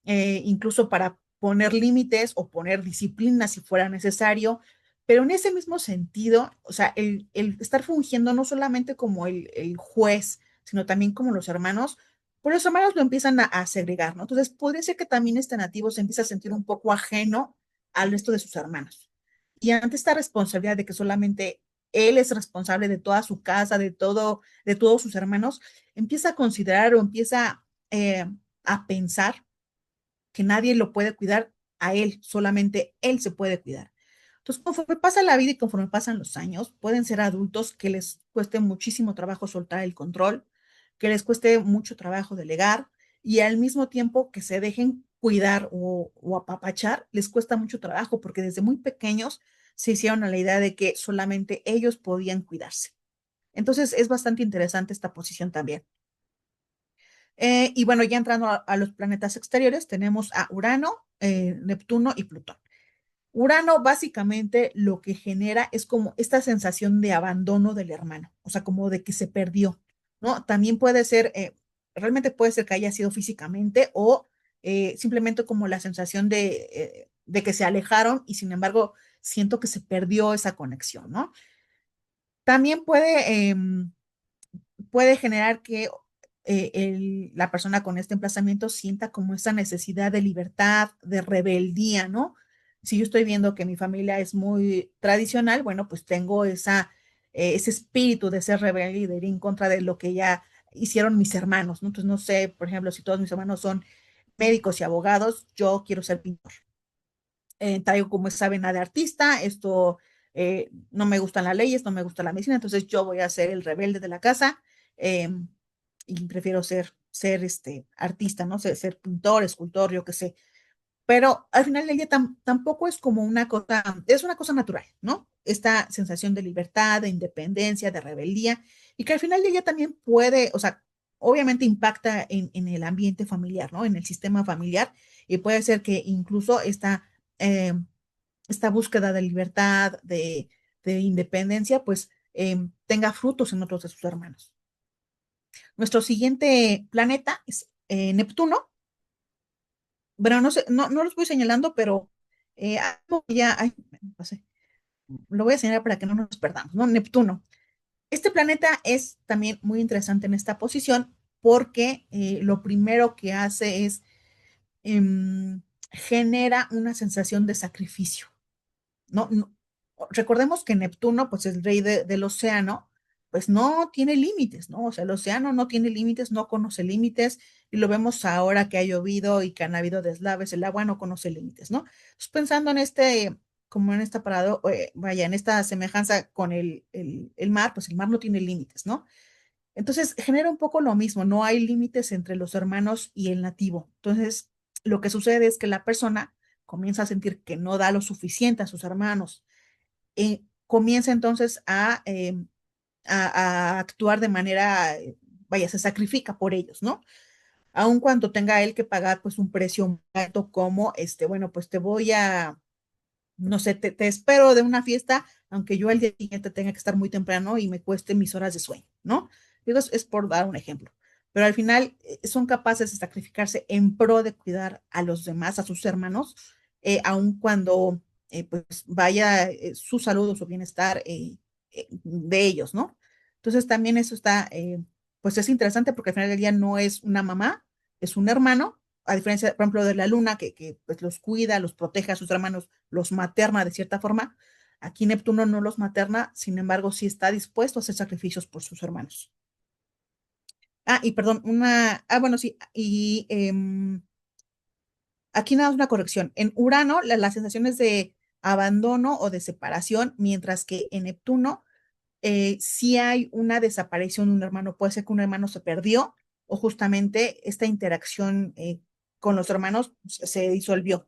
incluso para poner límites o poner disciplina si fuera necesario, pero en ese mismo sentido, o sea, el estar fungiendo no solamente como el juez, sino también como los hermanos, pues los hermanos lo empiezan a segregar, ¿no? Entonces, podría ser que también este nativo se empiece a sentir un poco ajeno al resto de sus hermanos. Y ante esta responsabilidad de que solamente él es responsable de toda su casa, de todos sus hermanos, empieza a considerar o empieza a pensar que nadie lo puede cuidar a él, solamente él se puede cuidar. Entonces, conforme pasa la vida y conforme pasan los años, pueden ser adultos que les cueste muchísimo trabajo soltar el control, que les cueste mucho trabajo delegar y al mismo tiempo que se dejen cuidar o apapachar, les cuesta mucho trabajo porque desde muy pequeños se hicieron a la idea de que solamente ellos podían cuidarse. Entonces, es bastante interesante esta posición también. Y bueno, ya entrando a los planetas exteriores, tenemos a Urano, Neptuno y Plutón. Urano básicamente lo que genera es como esta sensación de abandono del hermano, o sea, como de que se perdió, ¿no? También puede ser, realmente puede ser que haya sido físicamente o simplemente como la sensación de que se alejaron y sin embargo siento que se perdió esa conexión, ¿no? También puede generar que la persona con este emplazamiento sienta como esa necesidad de libertad, de rebeldía, ¿no? Si yo estoy viendo que mi familia es muy tradicional, bueno, pues tengo ese espíritu de ser rebelde y de ir en contra de lo que ya hicieron mis hermanos, ¿no? Entonces, no sé, por ejemplo, si todos mis hermanos son médicos y abogados, yo quiero ser pintor. Traigo como esa vena de artista, esto no me gustan las leyes, no me gusta la medicina, entonces yo voy a ser el rebelde de la casa eh, y prefiero ser este artista, ¿no? Ser pintor, escultor, yo qué sé. Pero al final del día tampoco es como una cosa, es una cosa natural, ¿no? Esta sensación de libertad, de independencia, de rebeldía, y que al final del día también puede, o sea, obviamente impacta en el ambiente familiar, ¿no? En el sistema familiar, y puede ser que incluso eh, esta búsqueda de libertad, de independencia, pues tenga frutos en otros de sus hermanos. Nuestro siguiente planeta es Neptuno. Bueno, no sé, no los voy señalando, pero ya, ay, me pasé. Lo voy a señalar para que no nos perdamos, ¿no? Neptuno. Este planeta es también muy interesante en esta posición porque lo primero que hace es genera una sensación de sacrificio. No, recordemos que Neptuno, pues el rey del océano, pues no tiene límites, ¿no? O sea, el océano no tiene límites, no conoce límites, y lo vemos ahora que ha llovido y que han habido deslaves, el agua no conoce límites, ¿no? Entonces, pensando en como en esta parado, vaya, en esta semejanza con el mar, pues el mar no tiene límites, ¿no? Entonces, genera un poco lo mismo, no hay límites entre los hermanos y el nativo. Entonces, lo que sucede es que la persona comienza a sentir que no da lo suficiente a sus hermanos. Comienza entonces a actuar de manera, vaya, se sacrifica por ellos, ¿no? Aun cuando tenga él que pagar pues un precio muy alto como, bueno, pues te voy a, no sé, te espero de una fiesta, aunque yo al día siguiente tenga que estar muy temprano y me cueste mis horas de sueño, ¿no? Digo, es por dar un ejemplo. Pero al final son capaces de sacrificarse en pro de cuidar a los demás, a sus hermanos, aun cuando pues vaya su salud o su bienestar de ellos, ¿no? Entonces también eso está, pues es interesante porque al final del día no es una mamá, es un hermano, a diferencia, por ejemplo, de la luna que pues los cuida, los protege a sus hermanos, los materna de cierta forma. Aquí Neptuno no los materna, sin embargo, sí está dispuesto a hacer sacrificios por sus hermanos. Y perdón, bueno, sí, y aquí nada más una corrección. En Urano, las sensaciones de abandono o de separación, mientras que en Neptuno sí hay una desaparición de un hermano. Puede ser que un hermano se perdió o justamente esta interacción con los hermanos se disolvió.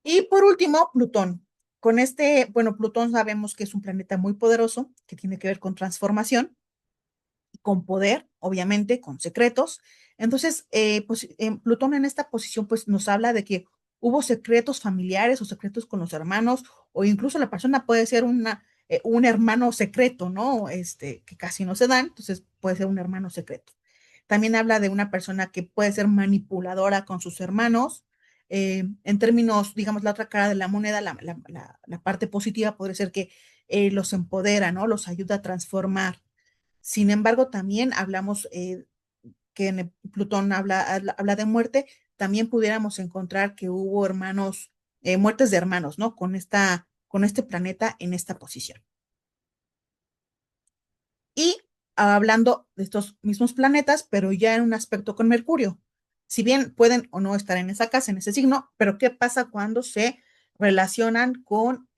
Y por último, Plutón. Con bueno, Plutón sabemos que es un planeta muy poderoso, que tiene que ver con transformación, con poder, obviamente, con secretos. Entonces, pues Plutón en esta posición, pues nos habla de que hubo secretos familiares o secretos con los hermanos, o incluso la persona puede ser un hermano secreto, ¿no? Que casi no se dan, entonces puede ser un hermano secreto. También habla de una persona que puede ser manipuladora con sus hermanos. En términos, digamos, la otra cara de la moneda, la parte positiva podría ser que los empodera, ¿no? Los ayuda a transformar. Sin embargo, también hablamos que en Plutón habla de muerte, también pudiéramos encontrar que hubo hermanos, muertes de hermanos, ¿no? Con este planeta en esta posición. Y hablando de estos mismos planetas, pero ya en un aspecto con Mercurio. Si bien pueden o no estar en esa casa, en ese signo, pero ¿qué pasa cuando se relacionan con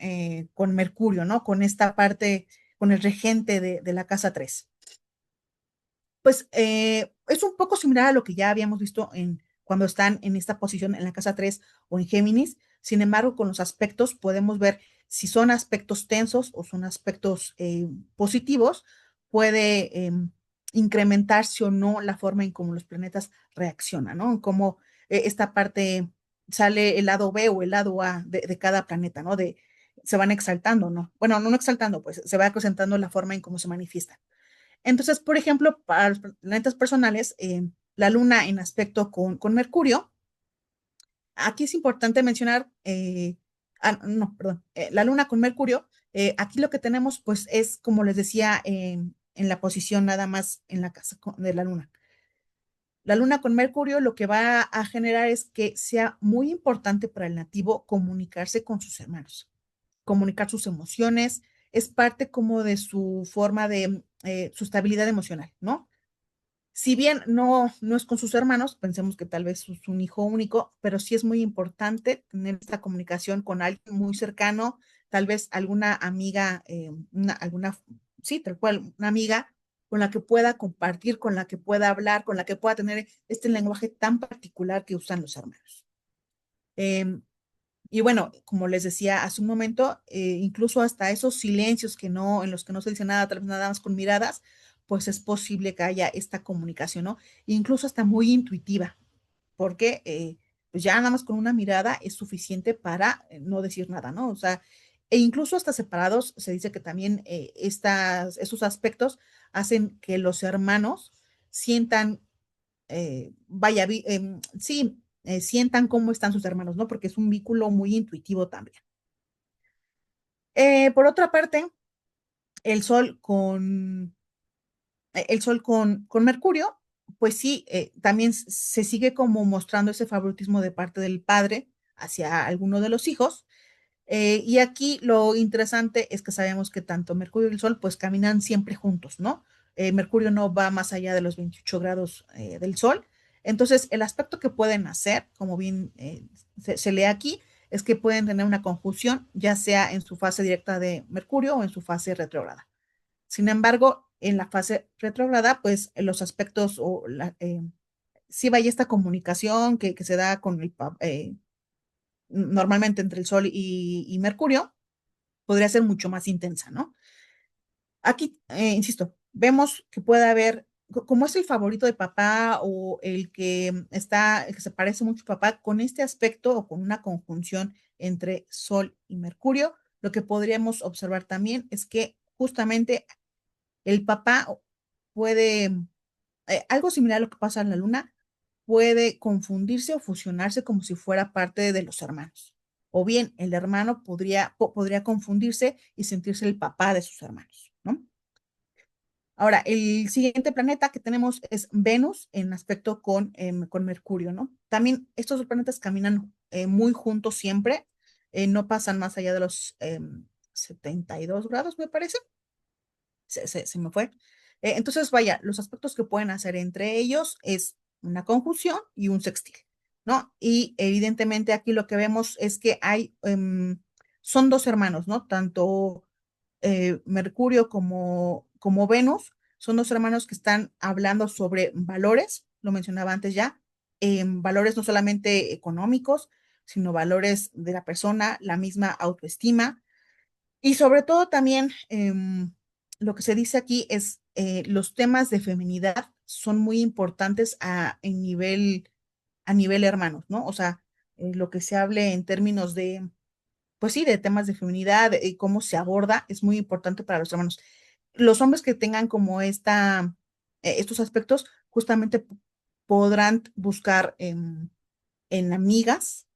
Mercurio, ¿no? Con esta parte, con el regente de la casa 3? Pues es un poco similar a lo que ya habíamos visto cuando están en esta posición en la casa 3 o en Géminis. Sin embargo, con los aspectos podemos ver si son aspectos tensos o son aspectos positivos. Puede incrementarse o no la forma en cómo los planetas reaccionan, ¿no? En cómo esta parte sale el lado B o el lado A de cada planeta, ¿no? Se van exaltando, ¿no? Bueno, no exaltando, pues se va acrecentando la forma en cómo se manifiesta. Entonces, por ejemplo, para los planetas personales, la Luna en aspecto con Mercurio, aquí es importante mencionar, no, perdón, la Luna con Mercurio, aquí lo que tenemos, pues, es, como les decía, en la posición nada más en la casa de la Luna. La Luna con Mercurio lo que va a generar es que sea muy importante para el nativo comunicarse con sus hermanos, comunicar sus emociones, es parte como de su forma de su estabilidad emocional, ¿no? Si bien no es con sus hermanos, pensemos que tal vez es un hijo único, pero sí es muy importante tener esta comunicación con alguien muy cercano, tal vez alguna amiga, sí, tal cual, una amiga con la que pueda compartir, con la que pueda hablar, con la que pueda tener este lenguaje tan particular que usan los hermanos. Em, y bueno, como les decía hace un momento, incluso hasta esos silencios en los que no se dice nada, tal vez nada más con miradas, pues es posible que haya esta comunicación, ¿no? Incluso hasta muy intuitiva, porque pues ya nada más con una mirada es suficiente para no decir nada, ¿no? O sea, e incluso hasta separados, se dice que también esos aspectos hacen que los hermanos sientan sí, sientan cómo están sus hermanos, ¿no? Porque es un vínculo muy intuitivo también. Por otra parte, el Sol con, el Sol con Mercurio, pues sí, también se sigue como mostrando ese favoritismo de parte del padre hacia alguno de los hijos. Y aquí lo interesante es que sabemos que tanto Mercurio y el Sol pues caminan siempre juntos, ¿no? Mercurio no va más allá de los 28 grados del Sol. Entonces, el aspecto que pueden hacer, como bien se lee aquí, es que pueden tener una conjunción, ya sea en su fase directa de Mercurio o en su fase retrógrada. Sin embargo, en la fase retrógrada, pues los aspectos sí vaya esta comunicación que se da normalmente entre el Sol y Mercurio, podría ser mucho más intensa, ¿no? Aquí, insisto, vemos que puede haber, como es el favorito de papá o el que se parece mucho a papá, con este aspecto o con una conjunción entre Sol y Mercurio, lo que podríamos observar también es que justamente el papá puede, algo similar a lo que pasa en la luna, puede confundirse o fusionarse como si fuera parte de los hermanos. o bien el hermano podría confundirse y sentirse el papá de sus hermanos, ¿no? Ahora, el siguiente planeta que tenemos es Venus en aspecto con Mercurio, ¿no? También estos dos planetas caminan muy juntos siempre, no pasan más allá de los 72 grados, me parece. Se me fue. Entonces, vaya, los aspectos que pueden hacer entre ellos es una conjunción y un sextil, ¿no? Y evidentemente aquí lo que vemos es que son dos hermanos, ¿no? Tanto Mercurio como Venus son dos hermanos que están hablando sobre valores, lo mencionaba antes ya, valores no solamente económicos, sino valores de la persona, la misma autoestima y sobre todo también lo que se dice aquí es los temas de feminidad son muy importantes a nivel hermanos, ¿no? O sea, lo que se hable en términos de pues sí, de temas de feminidad y cómo se aborda es muy importante para los hermanos. Los hombres que tengan como estos aspectos justamente podrán buscar en amigas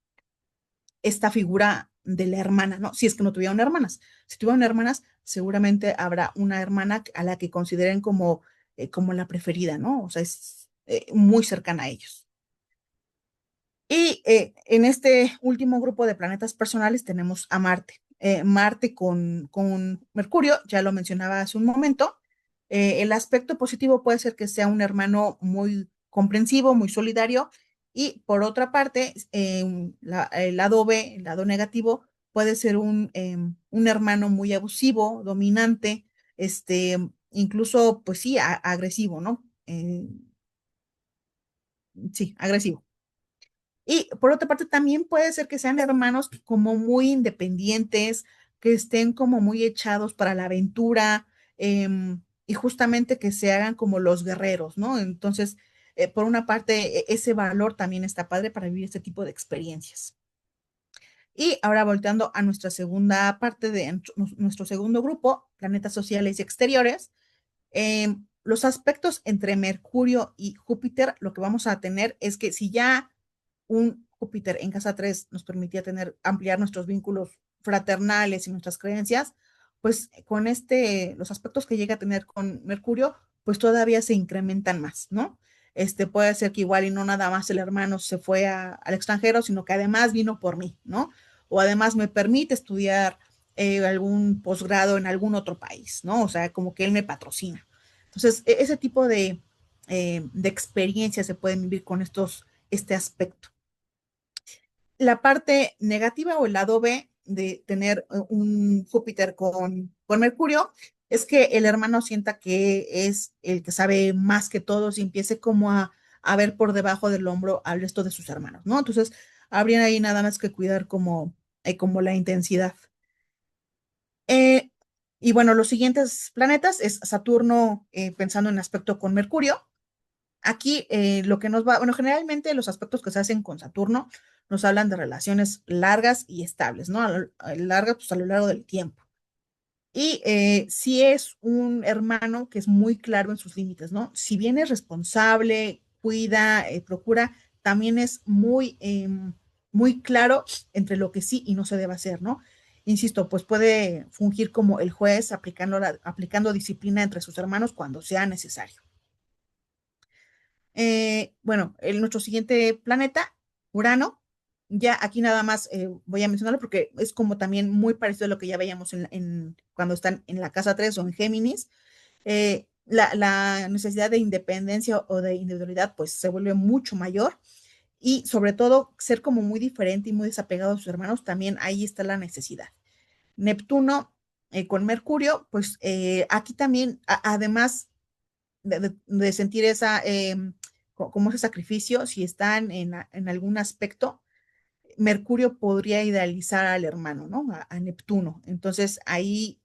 esta figura de la hermana, ¿no? Si es que no tuvieron hermanas. Si tuvieron hermanas, seguramente habrá una hermana a la que consideren como la preferida, ¿no? O sea, es muy cercana a ellos. Y en este último grupo de planetas personales tenemos a Marte. Marte con Mercurio, ya lo mencionaba hace un momento. El aspecto positivo puede ser que sea un hermano muy comprensivo, muy solidario. Y por otra parte, el lado B, el lado negativo, puede ser un hermano muy abusivo, dominante, incluso, pues sí, agresivo, ¿no? Sí, agresivo. Y por otra parte, también puede ser que sean hermanos como muy independientes, que estén como muy echados para la aventura, y justamente que se hagan como los guerreros, ¿no? Entonces, por una parte, ese valor también está padre para vivir este tipo de experiencias. Y ahora volteando a nuestra segunda parte de nuestro segundo grupo, planetas sociales y exteriores, los aspectos entre Mercurio y Júpiter, lo que vamos a tener es que si ya un Júpiter en casa 3 nos permitía ampliar nuestros vínculos fraternales y nuestras creencias, pues con los aspectos que llega a tener con Mercurio, pues todavía se incrementan más, ¿no? Puede ser que igual y no nada más el hermano se fue al extranjero, sino que además vino por mí, ¿no? O además me permite estudiar algún posgrado en algún otro país, ¿no? O sea, como que él me patrocina. Entonces, ese tipo de experiencias se pueden vivir con este aspecto. La parte negativa o el lado B de tener un Júpiter con Mercurio es que el hermano sienta que es el que sabe más que todos y empiece como a ver por debajo del hombro al resto de sus hermanos, ¿no? Entonces, habría ahí nada más que cuidar como la intensidad. Eh, y bueno, los siguientes planetas es Saturno pensando en aspecto con Mercurio. Aquí lo que nos va, bueno, generalmente los aspectos que se hacen con Saturno nos hablan de relaciones largas y estables, ¿no? Largas, pues a lo largo del tiempo. Y si es un hermano que es muy claro en sus límites, ¿no? Si bien es responsable, cuida, procura, también es muy claro entre lo que sí y no se debe hacer, ¿no? Insisto, pues puede fungir como el juez aplicando disciplina entre sus hermanos cuando sea necesario. Bueno, nuestro siguiente planeta, Urano, ya aquí nada más voy a mencionarlo porque es como también muy parecido a lo que ya veíamos cuando están en la casa 3 o en Géminis. La necesidad de independencia o de individualidad pues se vuelve mucho mayor y sobre todo ser como muy diferente y muy desapegado a sus hermanos, también ahí está la necesidad. Neptuno con Mercurio, pues aquí también, además de sentir como ese sacrificio, si están en algún aspecto, Mercurio podría idealizar al hermano, ¿no? A Neptuno. Entonces ahí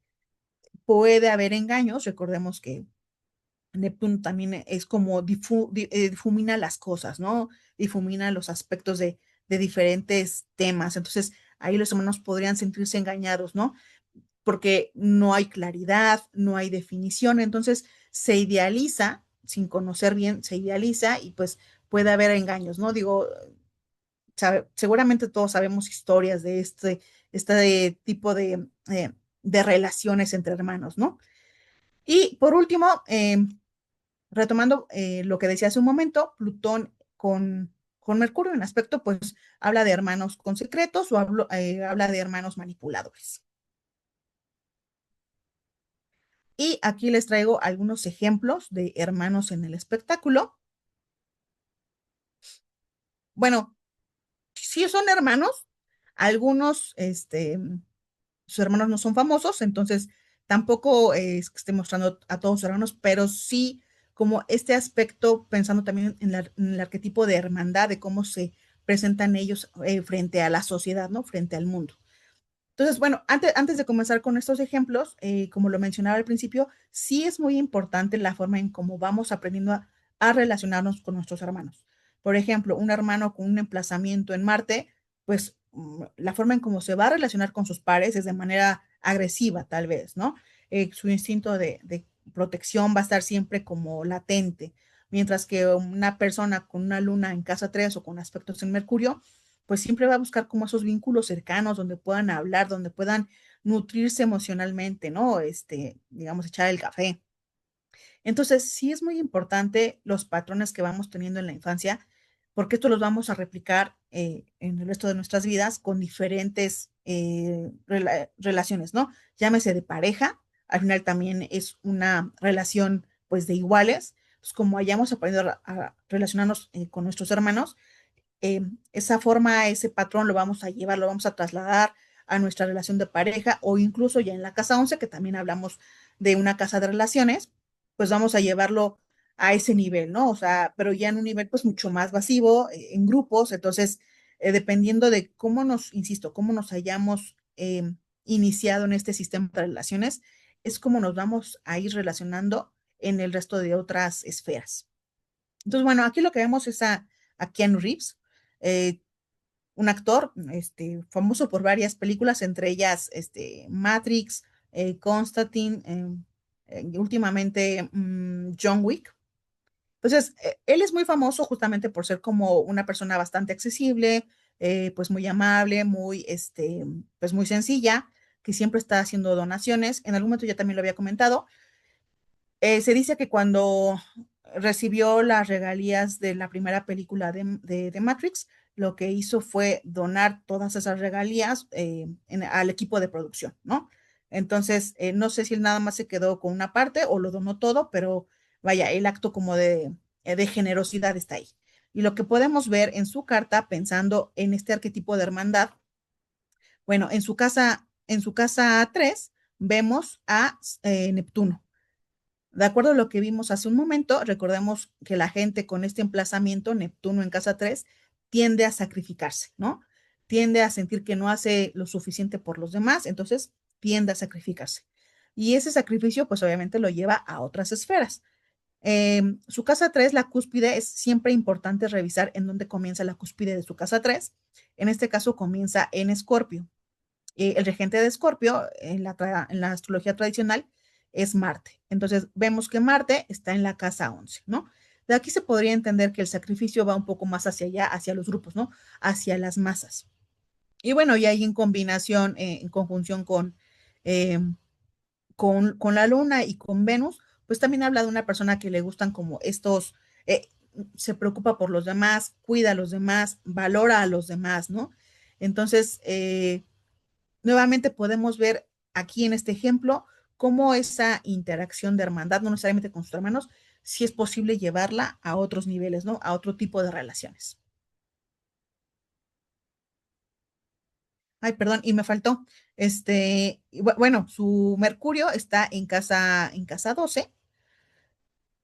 puede haber engaños. Recordemos que Neptuno también es como difumina las cosas, ¿no? Difumina los aspectos de diferentes temas. Entonces ahí los hermanos podrían sentirse engañados, ¿no? Porque no hay claridad, no hay definición, entonces se idealiza, sin conocer bien, se idealiza y pues puede haber engaños, ¿no? Digo, seguramente todos sabemos historias de este tipo de relaciones entre hermanos, ¿no? Y por último, retomando lo que decía hace un momento, Plutón con Mercurio en aspecto, pues habla de hermanos con secretos o habla de hermanos manipuladores. Y aquí les traigo algunos ejemplos de hermanos en el espectáculo. Bueno, sí son hermanos, algunos, sus hermanos no son famosos, entonces tampoco es que esté mostrando a todos sus hermanos, pero sí como este aspecto, pensando también en el arquetipo de hermandad, de cómo se presentan ellos frente a la sociedad, ¿no? Frente al mundo. Entonces, bueno, antes de comenzar con estos ejemplos, como lo mencionaba al principio, sí es muy importante la forma en cómo vamos aprendiendo a relacionarnos con nuestros hermanos. Por ejemplo, un hermano con un emplazamiento en Marte, pues la forma en cómo se va a relacionar con sus pares es de manera agresiva, tal vez, ¿no? Su instinto de protección va a estar siempre como latente, mientras que una persona con una luna en casa 3 o con aspectos en Mercurio, pues siempre va a buscar como esos vínculos cercanos donde puedan hablar, donde puedan nutrirse emocionalmente, ¿no? Digamos, echar el café. Entonces, sí es muy importante los patrones que vamos teniendo en la infancia, porque esto los vamos a replicar en el resto de nuestras vidas con diferentes relaciones, ¿no? Llámese de pareja, al final también es una relación pues de iguales, pues como hayamos aprendido a relacionarnos con nuestros hermanos, esa forma, ese patrón lo vamos a llevar, lo vamos a trasladar a nuestra relación de pareja o incluso ya en la casa 11 que también hablamos de una casa de relaciones, pues vamos a llevarlo a ese nivel, ¿no? O sea, pero ya en un nivel pues mucho más masivo, en grupos, entonces, dependiendo de cómo nos, insisto, cómo nos hayamos iniciado en este sistema de relaciones, es como nos vamos a ir relacionando en el resto de otras esferas. Entonces, bueno, aquí lo que vemos es a Keanu Reeves, eh, un actor famoso por varias películas, entre ellas Matrix, Constantine, últimamente John Wick. Entonces, él es muy famoso justamente por ser como una persona bastante accesible, pues muy amable, pues muy sencilla, que siempre está haciendo donaciones. En algún momento ya también lo había comentado. Se dice que cuando recibió las regalías de la primera película de Matrix, lo que hizo fue donar todas esas regalías al equipo de producción, ¿no? Entonces, no sé si él nada más se quedó con una parte o lo donó todo, pero vaya, el acto como de generosidad está ahí. Y lo que podemos ver en su carta, pensando en este arquetipo de hermandad, bueno, en su casa 3 vemos a Neptuno. De acuerdo a lo que vimos hace un momento, recordemos que la gente con este emplazamiento, Neptuno en casa 3, tiende a sacrificarse, ¿no? Tiende a sentir que no hace lo suficiente por los demás, entonces tiende a sacrificarse. Y ese sacrificio, pues obviamente lo lleva a otras esferas. Su casa 3, la cúspide, es siempre importante revisar en dónde comienza la cúspide de su casa 3. En este caso comienza en Escorpio. El regente de Escorpio en la astrología tradicional es Marte. Entonces vemos que Marte está en la casa 11, ¿no? De aquí se podría entender que el sacrificio va un poco más hacia allá, hacia los grupos, ¿no? Hacia las masas. Y bueno, y ahí en combinación, en conjunción eh, con la Luna y con Venus, pues también habla de una persona que le gustan como eh, se preocupa por los demás, cuida a los demás, valora a los demás, ¿no? Entonces, nuevamente podemos ver aquí en este ejemplo cómo esa interacción de hermandad, no necesariamente con sus hermanos, si es posible llevarla a otros niveles, ¿no? A otro tipo de relaciones. Ay, perdón, y me faltó. Bueno, su Mercurio está en casa 12,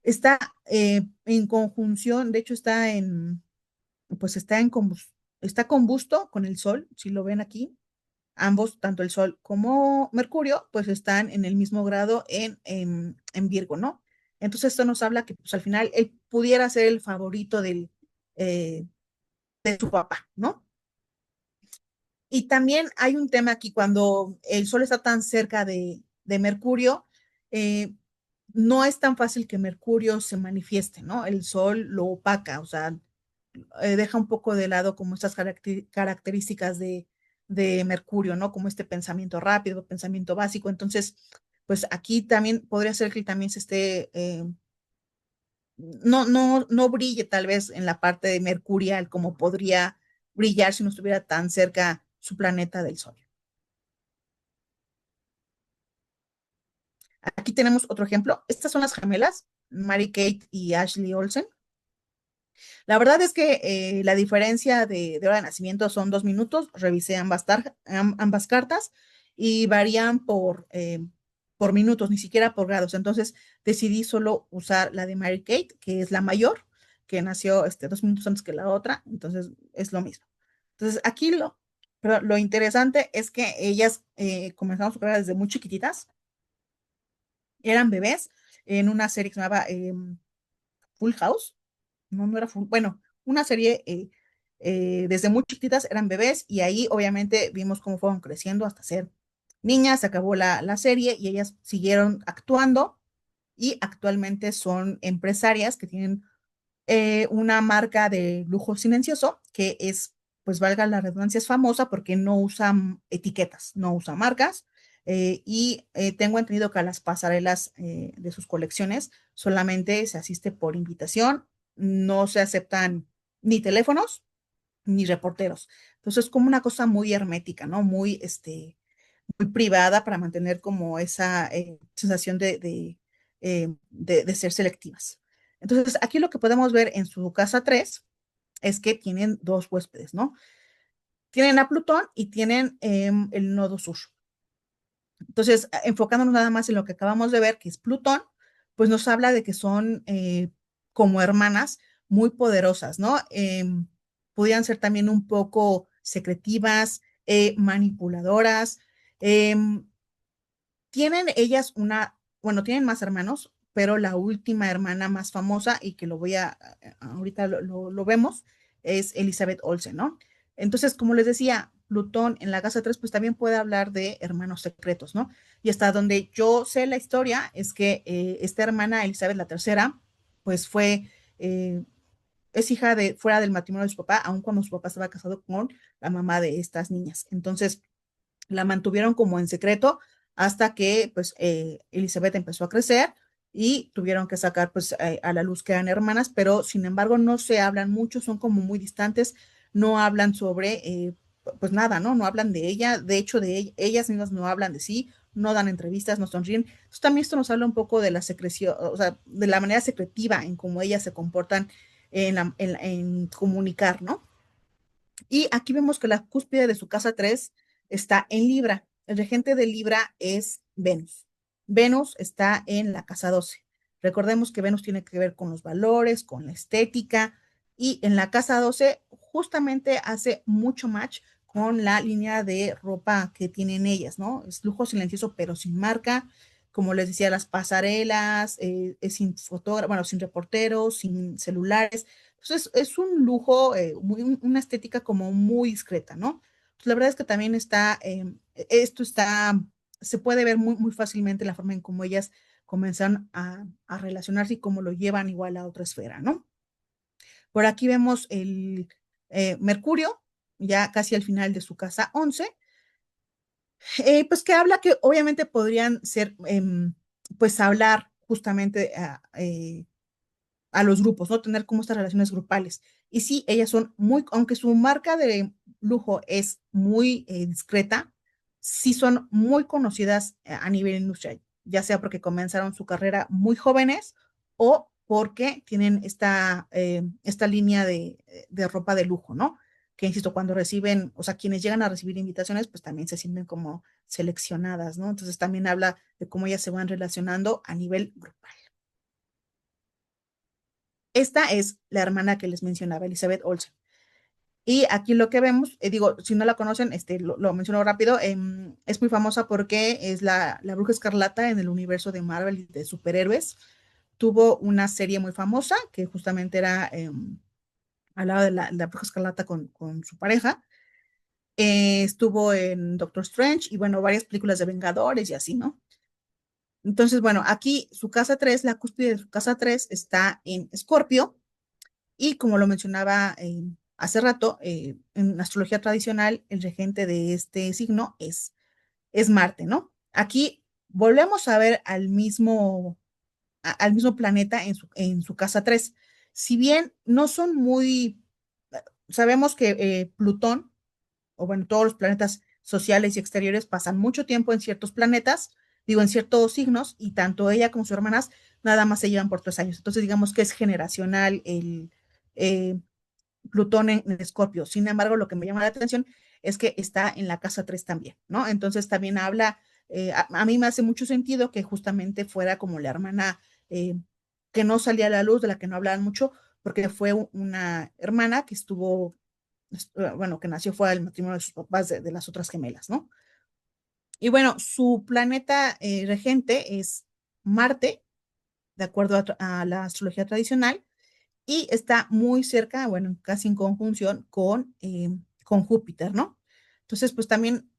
está en conjunción, de hecho pues está combusto con el Sol, si lo ven aquí, ambos, tanto el Sol como Mercurio, pues están en el mismo grado en Virgo, ¿no? Entonces esto nos habla que pues al final él pudiera ser el favorito eh, de su papá, ¿no? Y también hay un tema aquí, cuando el Sol está tan cerca de Mercurio, eh, no es tan fácil que Mercurio se manifieste, ¿no? El Sol lo opaca, o sea, deja un poco de lado como estas características de Mercurio, ¿no? Como este pensamiento rápido, pensamiento básico. Entonces, pues aquí también podría ser que también se esté, no brille tal vez en la parte de mercurial como podría brillar si no estuviera tan cerca su planeta del Sol. Aquí tenemos otro ejemplo. Estas son las gemelas, Mary Kate y Ashley Olsen. La verdad es que la diferencia de hora de nacimiento son 2 minutos. Revisé ambas cartas y varían por minutos, ni siquiera por grados. Entonces decidí solo usar la de Mary Kate, que es la mayor, que nació 2 minutos antes que la otra. Entonces es lo mismo. Entonces aquí pero lo interesante es que ellas comenzaron su carrera desde muy chiquititas. Eran bebés en una serie que se llamaba Full House. No era full, bueno, una serie desde muy chiquitas eran bebés y ahí obviamente vimos cómo fueron creciendo hasta ser niñas, se acabó la serie y ellas siguieron actuando y actualmente son empresarias que tienen una marca de lujo silencioso que es, pues valga la redundancia, es famosa porque no usa etiquetas, no usa marcas. Y tengo entendido que a las pasarelas de sus colecciones solamente se asiste por invitación, no se aceptan ni teléfonos ni reporteros. Entonces es como una cosa muy hermética, ¿no? Muy, muy privada para mantener como esa sensación de ser selectivas. Entonces, aquí lo que podemos ver en su casa 3 es que tienen dos huéspedes, ¿no? Tienen a Plutón y tienen el nodo sur. Entonces, enfocándonos nada más en lo que acabamos de ver, que es Plutón, pues nos habla de que son como hermanas muy poderosas, ¿no? Podrían ser también un poco secretivas, manipuladoras. em, Tienen ellas bueno, tienen más hermanos, pero la última hermana más famosa y que ahorita lo vemos, es Elizabeth Olsen, ¿no? Entonces, como les decía, Plutón en la casa 3 pues también puede hablar de hermanos secretos, ¿no? Y hasta donde yo sé la historia es que esta hermana, Elizabeth la tercera, pues eh, es hija de fuera del matrimonio de su papá, aun cuando su papá estaba casado con la mamá de estas niñas. Entonces, la mantuvieron como en secreto hasta que pues Elizabeth empezó a crecer y tuvieron que sacar pues a la luz que eran hermanas, pero sin embargo no se hablan mucho, son como muy distantes, no hablan sobre pues nada, ¿no? No hablan de ella, de hecho ellas mismas no hablan de sí, no dan entrevistas, no sonríen. Entonces también esto nos habla un poco de la secreción, o sea, de la manera secretiva en cómo ellas se comportan en comunicar, ¿no? Y aquí vemos que la cúspide de su casa 3 está en Libra. El regente de Libra es Venus. Venus está en la casa 12. Recordemos que Venus tiene que ver con los valores, con la estética, y en la casa 12 justamente hace mucho match con la línea de ropa que tienen ellas, ¿no? Es lujo silencioso, pero sin marca. Como les decía, las pasarelas, es sin fotógrafo, bueno, sin reporteros, sin celulares. Entonces es un lujo, una estética como muy discreta, ¿no? Pues la verdad es que también se puede ver muy, muy fácilmente la forma en cómo ellas comienzan a relacionarse y cómo lo llevan igual a otra esfera, ¿no? Por aquí vemos el Mercurio, ya casi al final de su casa 11, pues que habla que obviamente podrían ser, pues hablar justamente a los grupos, ¿no? Tener como estas relaciones grupales. Y sí, ellas son muy, aunque su marca de lujo es muy discreta, sí son muy conocidas a nivel industrial, ya sea porque comenzaron su carrera muy jóvenes o porque tienen esta línea de ropa de lujo, ¿no? Que insisto, cuando reciben, o sea, quienes llegan a recibir invitaciones, pues también se sienten como seleccionadas, ¿no? Entonces también habla de cómo ellas se van relacionando a nivel grupal. Esta es la hermana que les mencionaba, Elizabeth Olsen. Y aquí lo que vemos, digo, si no la conocen, lo menciono rápido, es muy famosa porque es la Bruja Escarlata en el universo de Marvel y de superhéroes. Tuvo una serie muy famosa que justamente era al lado de la Bruja Escarlata con su pareja. Estuvo en Doctor Strange y bueno, varias películas de Vengadores y así, ¿no? Entonces, bueno, aquí su casa 3, la cúspide de su casa 3 está en Escorpio. Y como lo mencionaba hace rato, en astrología tradicional, el regente de este signo es Marte, ¿no? Aquí volvemos a ver al mismo planeta en su casa 3. Si bien no son muy, sabemos que Plutón, o bueno, todos los planetas sociales y exteriores pasan mucho tiempo en ciertos planetas, digo, en ciertos signos, y tanto ella como sus hermanas nada más se llevan por 3 años. Entonces, digamos que es generacional eh, Plutón en Escorpio. Sin embargo, lo que me llama la atención es que está en la casa 3 también, ¿no? Entonces también habla, a mí me hace mucho sentido que justamente fuera como la hermana que no salía a la luz, de la que no hablaban mucho, porque fue una hermana que estuvo, bueno, que nació fuera del matrimonio de sus papás, de las otras gemelas, ¿no? Y bueno, su planeta regente es Marte, de acuerdo a la astrología tradicional, y está muy cerca, bueno, casi en conjunción con Júpiter, ¿no? Entonces, pues también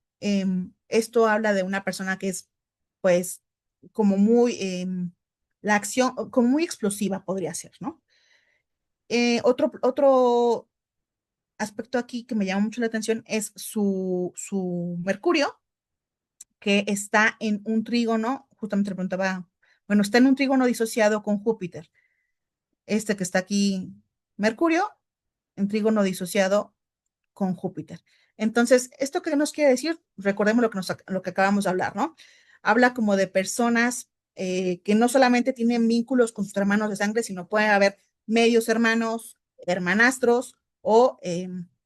esto habla de una persona que es, pues, como muy, la acción, como muy explosiva podría ser, ¿no? Otro aspecto aquí que me llama mucho la atención es su Mercurio, que está en un trígono, justamente le preguntaba, bueno, está en un trígono disociado con Júpiter. Este que está aquí, Mercurio, en trígono disociado con Júpiter. Entonces, ¿esto qué nos quiere decir? Recordemos lo que acabamos de hablar, ¿no? Habla como de personas que no solamente tienen vínculos con sus hermanos de sangre, sino puede haber medios hermanos, hermanastros o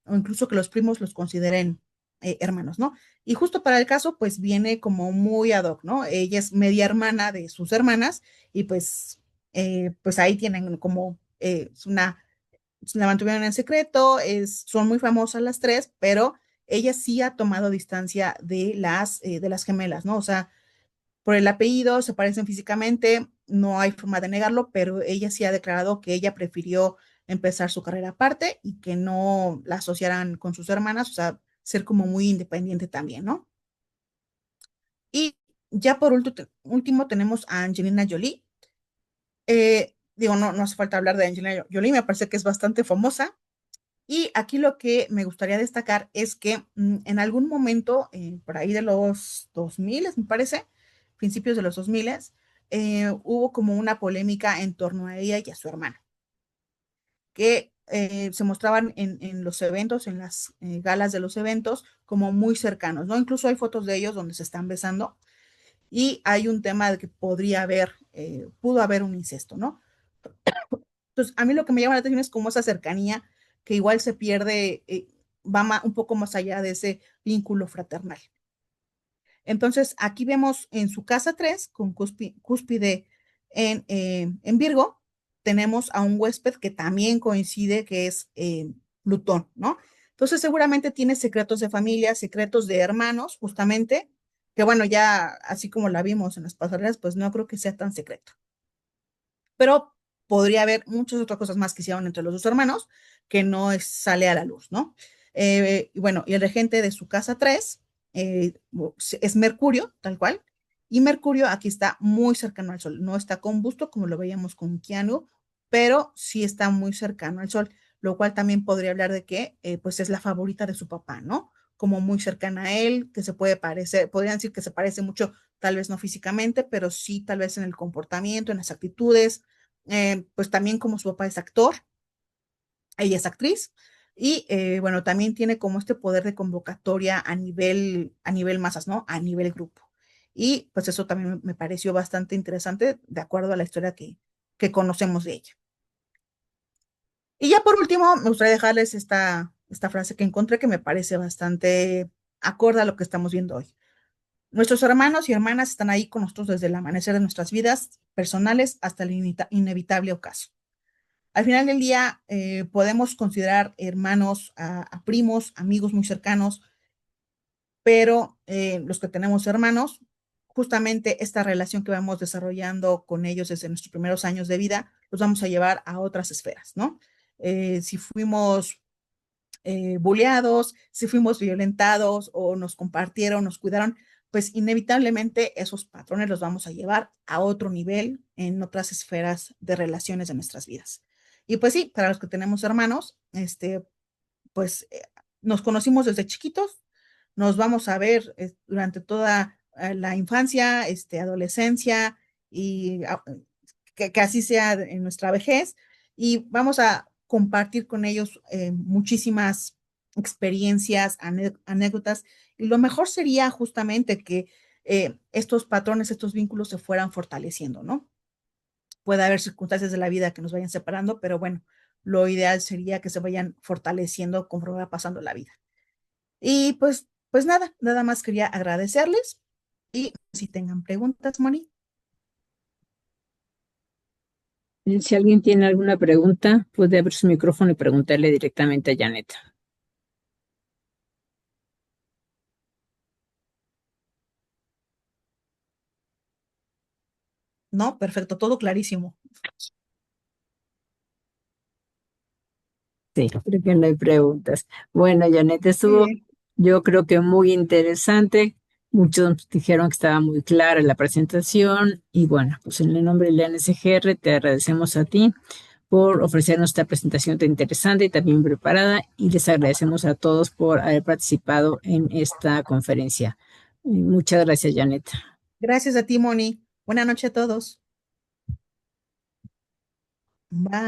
incluso que los primos los consideren hermanos, ¿no? Y justo para el caso, pues viene como muy ad hoc, ¿no? Ella es media hermana de sus hermanas y pues ahí tienen como una la mantuvieron en secreto, son muy famosas las tres, pero ella sí ha tomado distancia de las gemelas, ¿no? O sea, por el apellido, se parecen físicamente, no hay forma de negarlo, pero ella sí ha declarado que ella prefirió empezar su carrera aparte y que no la asociaran con sus hermanas, o sea, ser como muy independiente también, ¿no? Y ya por último tenemos a Angelina Jolie. Digo, no hace falta hablar de Angelina Jolie, me parece que es bastante famosa. Y aquí lo que me gustaría destacar es que en algún momento, por ahí de los 2000, me parece, principios de los 2000, hubo como una polémica en torno a ella y a su hermana, que se mostraban en los eventos, en las galas de los eventos, como muy cercanos, ¿no? Incluso hay fotos de ellos donde se están besando y hay un tema de que pudo haber un incesto, ¿no? Entonces, a mí lo que me llama la atención es como esa cercanía que igual se pierde, un poco más allá de ese vínculo fraternal. Entonces, aquí vemos en su casa 3 con cúspide en Virgo, tenemos a un huésped que también coincide que es Plutón, ¿no? Entonces, seguramente tiene secretos de familia, secretos de hermanos, justamente, que bueno, ya así como la vimos en las pasarelas, pues no creo que sea tan secreto, pero podría haber muchas otras cosas más que hicieron entre los dos hermanos que no sale a la luz, ¿no? Y bueno, y el regente de su casa 3 es Mercurio, tal cual, y Mercurio aquí está muy cercano al Sol, no está combusto como lo veíamos con Keanu, pero sí está muy cercano al Sol, lo cual también podría hablar de que pues es la favorita de su papá, ¿no? Como muy cercana a él, que se puede parecer, podrían decir que se parece mucho, tal vez no físicamente, pero sí tal vez en el comportamiento, en las actitudes, pues también como su papá es actor, ella es actriz, y bueno, también tiene como este poder de convocatoria a nivel masas, ¿no? A nivel grupo. Y pues eso también me pareció bastante interesante, de acuerdo a la historia que conocemos de ella. Y ya por último, me gustaría dejarles esta frase que encontré que me parece bastante acorde a lo que estamos viendo hoy. Nuestros hermanos y hermanas están ahí con nosotros desde el amanecer de nuestras vidas personales hasta el inevitable ocaso. Al final del día, podemos considerar hermanos a primos, amigos muy cercanos, pero los que tenemos hermanos, justamente esta relación que vamos desarrollando con ellos desde nuestros primeros años de vida, los vamos a llevar a otras esferas, ¿no? Si fuimos bulleados, si fuimos violentados o nos compartieron, nos cuidaron, pues inevitablemente esos patrones los vamos a llevar a otro nivel en otras esferas de relaciones de nuestras vidas. Y pues sí, para los que tenemos hermanos, pues nos conocimos desde chiquitos, nos vamos a ver durante toda la infancia, adolescencia y que así sea en nuestra vejez y vamos a compartir con ellos muchísimas experiencias, anécdotas y lo mejor sería justamente que estos patrones, estos vínculos se fueran fortaleciendo, ¿no? Puede haber circunstancias de la vida que nos vayan separando, pero bueno, lo ideal sería que se vayan fortaleciendo conforme va pasando la vida. Y pues nada más quería agradecerles y si tengan preguntas, Moni. Si alguien tiene alguna pregunta, puede abrir su micrófono y preguntarle directamente a Janet. No, perfecto, todo clarísimo. Sí, creo que no hay preguntas. Bueno, Janet, Muy estuvo, bien. yo creo que muy interesante. Muchos dijeron que estaba muy clara la presentación y bueno, pues en el nombre de la NSGR te agradecemos a ti por ofrecernos esta presentación tan interesante y también preparada y les agradecemos a todos por haber participado en esta conferencia. Muchas gracias, Janet. Gracias a ti, Moni. Buenas noches a todos. Bye.